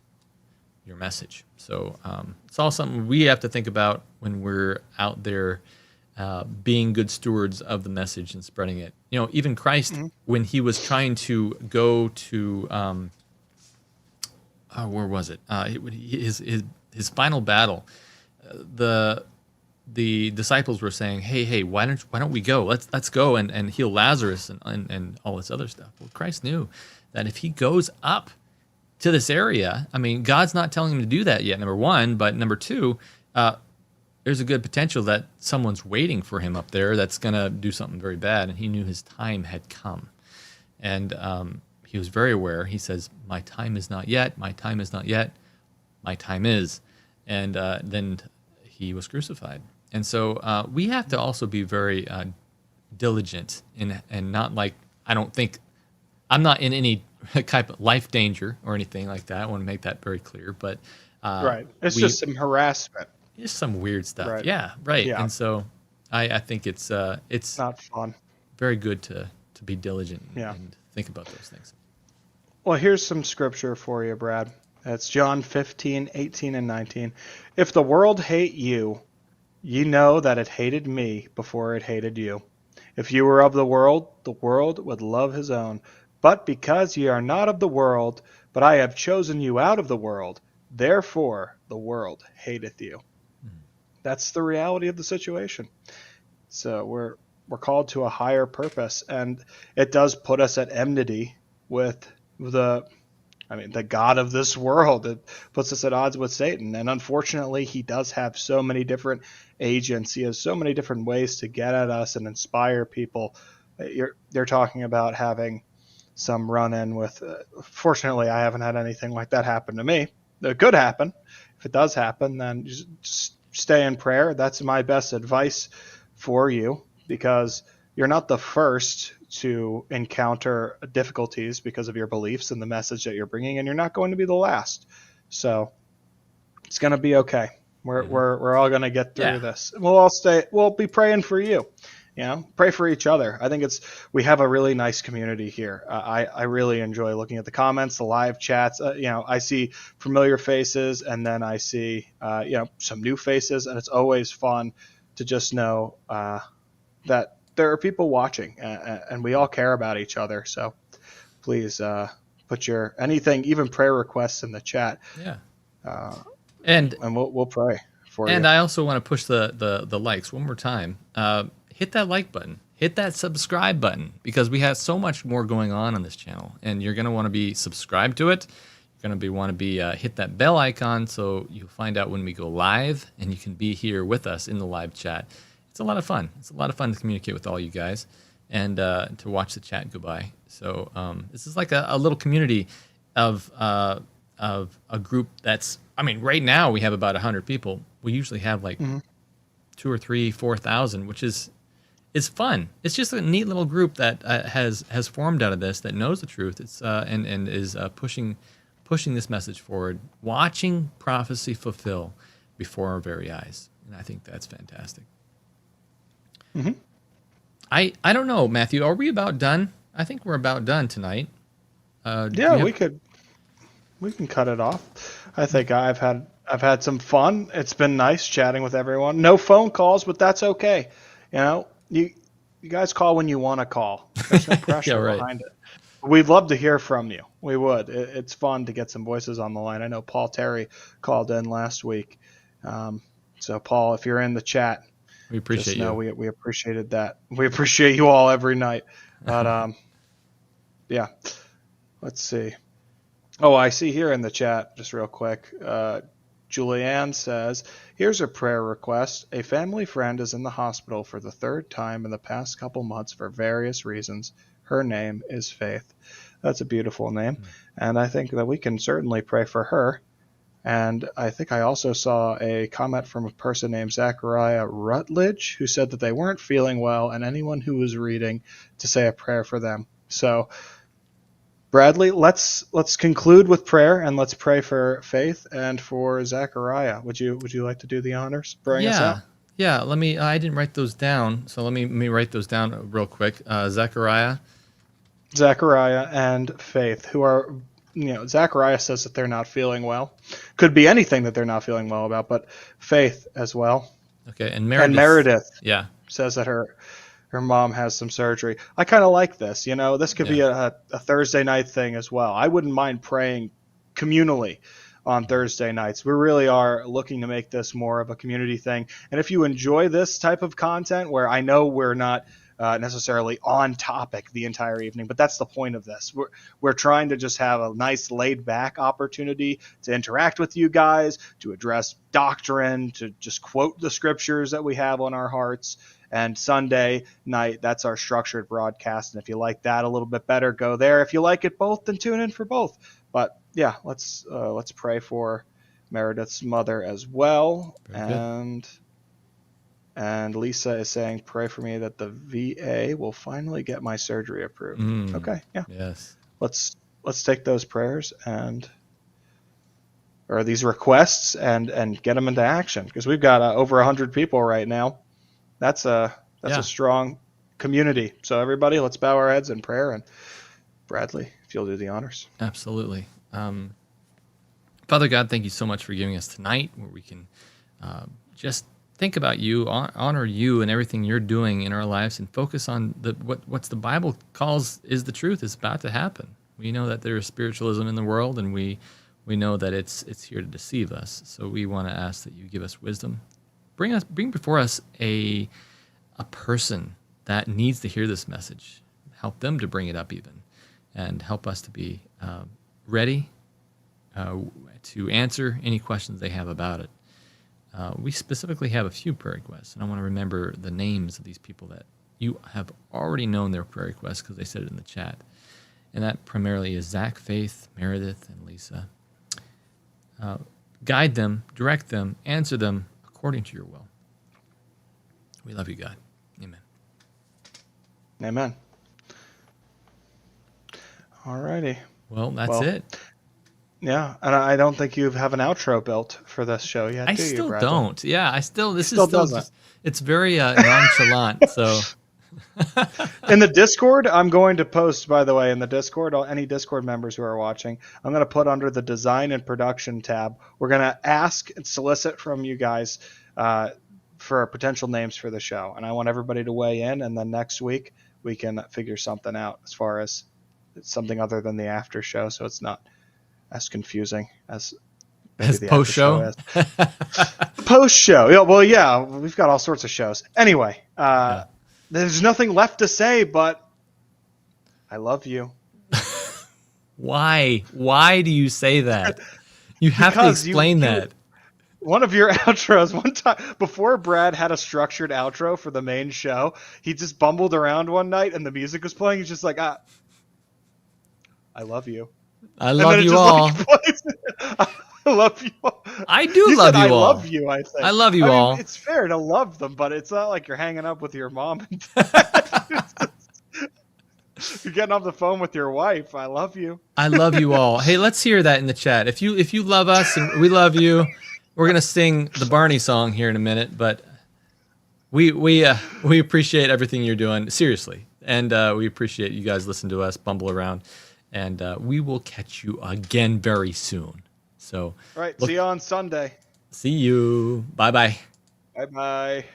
your message. So it's all something we have to think about when we're out there being good stewards of the message and spreading it. You know, even Christ, when he was trying to go to, where was it? His final battle, the disciples were saying, "Hey, why don't we go? Let's go and heal Lazarus and all this other stuff." Well, Christ knew that if he goes up to this area, I mean, God's not telling him to do that yet, number one, but number two, there's a good potential that someone's waiting for him up there that's going to do something very bad, and he knew his time had come. And he was very aware. He says, "My time is not yet, my time is not yet, my time is." And then he was crucified. And so we have to also be very diligent and not like, I'm not in any type of life danger or anything like that. I want to make that very clear. But it's just some harassment. Just some weird stuff. Right. Yeah, right. Yeah. And so I think it's not fun. Very good to be diligent and think about those things. Well, here's some scripture for you, Brad. That's John 15:18 and 19. If the world hate you, ye know that it hated me before it hated you. If you were of the world would love his own. But because ye are not of the world, but I have chosen you out of the world, therefore the world hateth you. That's the reality of the situation. So we're called to a higher purpose, and it does put us at enmity with the God of this world. It puts us at odds with Satan, and unfortunately, he does have so many different agents. He has so many different ways to get at us and inspire people. They're talking about having some run-in with. Fortunately, I haven't had anything like that happen to me. It could happen. If it does happen, then just stay in prayer. That's my best advice for you, because you're not the first to encounter difficulties because of your beliefs and the message that you're bringing, and you're not going to be the last. So it's going to be okay. We're all going to get through this. We'll be praying for you. You know, pray for each other. I think we have a really nice community here. I really enjoy looking at the comments, the live chats. I see familiar faces, and then I see some new faces, and it's always fun to just know that there are people watching, and we all care about each other. So please put your anything, even prayer requests, in the chat. Yeah. And we'll pray for you. And I also want to push the likes one more time. Hit that like button. Hit that subscribe button, because we have so much more going on this channel, and you're going to want to be subscribed to it. You're going to want to be hit that bell icon so you'll find out when we go live, and you can be here with us in the live chat. It's a lot of fun. It's a lot of fun to communicate with all you guys and to watch the chat go by. So this is like a little community of a group that's, I mean, right now we have about 100 people. We usually have like 2 or 3, 4,000, which is fun. It's just a neat little group that has formed out of this, that knows the truth. It's and is pushing this message forward, watching prophecy fulfill before our very eyes, and I think that's fantastic. Mm-hmm. I don't know, Matthew. Are we about done? I think we're about done tonight. We can cut it off. I think I've had some fun. It's been nice chatting with everyone. No phone calls, but that's okay. You know, you guys call when you want to call. There's no pressure behind it. We'd love to hear from you. We would. It's fun to get some voices on the line. I know Paul Terry called in last week. So Paul, if you're in the chat, we appreciate you. We appreciated that. We appreciate you all every night. But yeah, let's see. Oh, I see here in the chat, just real quick, Julianne says, here's a prayer request. A family friend is in the hospital for the 3rd time in the past couple months for various reasons. Her name is Faith. That's a beautiful name. And I think that we can certainly pray for her. And I think I also saw a comment from a person named Zachariah Rutledge, who said that they weren't feeling well, and anyone who was reading to say a prayer for them. So, Bradley, let's conclude with prayer, and let's pray for Faith and for Zachariah. Would you like to do the honors? Bring us out? Yeah. I didn't write those down, so let me write those down real quick. Zachariah and Faith, who are, Zachariah says that they're not feeling well. Could be anything that they're not feeling well about, but Faith as well. Okay, and Meredith. Yeah, says that her mom has some surgery. I kind of like this. This could be a Thursday night thing as well. I wouldn't mind praying communally on Thursday nights. We really are looking to make this more of a community thing. And if you enjoy this type of content, where I know we're not necessarily on topic the entire evening, but that's the point of this. We're trying to just have a nice laid back opportunity to interact with you guys, to address doctrine, to just quote the scriptures that we have on our hearts. And Sunday night, that's our structured broadcast. And if you like that a little bit better, go there. If you like it both, then tune in for both. But yeah, let's pray for Meredith's mother as well. And Lisa is saying, pray for me that the VA will finally get my surgery approved. Okay, yeah. Yes. Let's take those prayers or these requests and get them into action, because we've got over 100 people right now. That's a strong community. So everybody, let's bow our heads in prayer. And Bradley, if you'll do the honors. Absolutely. Father God, thank you so much for giving us tonight, where we can just think about you, honor you and everything you're doing in our lives, and focus on what's the Bible calls is the truth is about to happen. We know that there is spiritualism in the world, and we know that it's here to deceive us. So we want to ask that you give us wisdom. Bring before us a person that needs to hear this message. Help them to bring it up even, and help us to be ready to answer any questions they have about it. We specifically have a few prayer requests, and I want to remember the names of these people that you have already known their prayer requests, because they said it in the chat. And that primarily is Zach, Faith, Meredith, and Lisa. Guide them, direct them, answer them according to your will. We love you, God. Amen. Amen. All righty. Well, that's it. Yeah, and I don't think you have an outro built for this show yet, do you, I still Bradley? don't. Yeah, this is still still just, it's very nonchalant, so. In the Discord, I'm going to post, by the way, in the Discord, any Discord members who are watching, I'm going to put under the design and production tab, we're going to ask and solicit from you guys for potential names for the show, and I want everybody to weigh in, and then next week we can figure something out as far as something other than the after show, so it's not as confusing as As post show. Post show. Yeah, well, yeah, we've got all sorts of shows. Anyway, there's nothing left to say, but I love you. Why? Why do you say that? You have to explain that. One of your outros, one time before Brad had a structured outro for the main show, he just bumbled around one night and the music was playing. He's just like, I love you. I love you all. I love you all. I do love you all. I love you, I think. I love you all. Mean, it's fair to love them, but it's not like you're hanging up with your mom and dad. You're getting off the phone with your wife. I love you. I love you all. Hey, let's hear that in the chat. If you love us and we love you, we're gonna sing the Barney song here in a minute. But we appreciate everything you're doing, seriously, and we appreciate you guys listening to us bumble around, and we will catch you again very soon. So, all right, see you on Sunday. See you. Bye bye. Bye bye.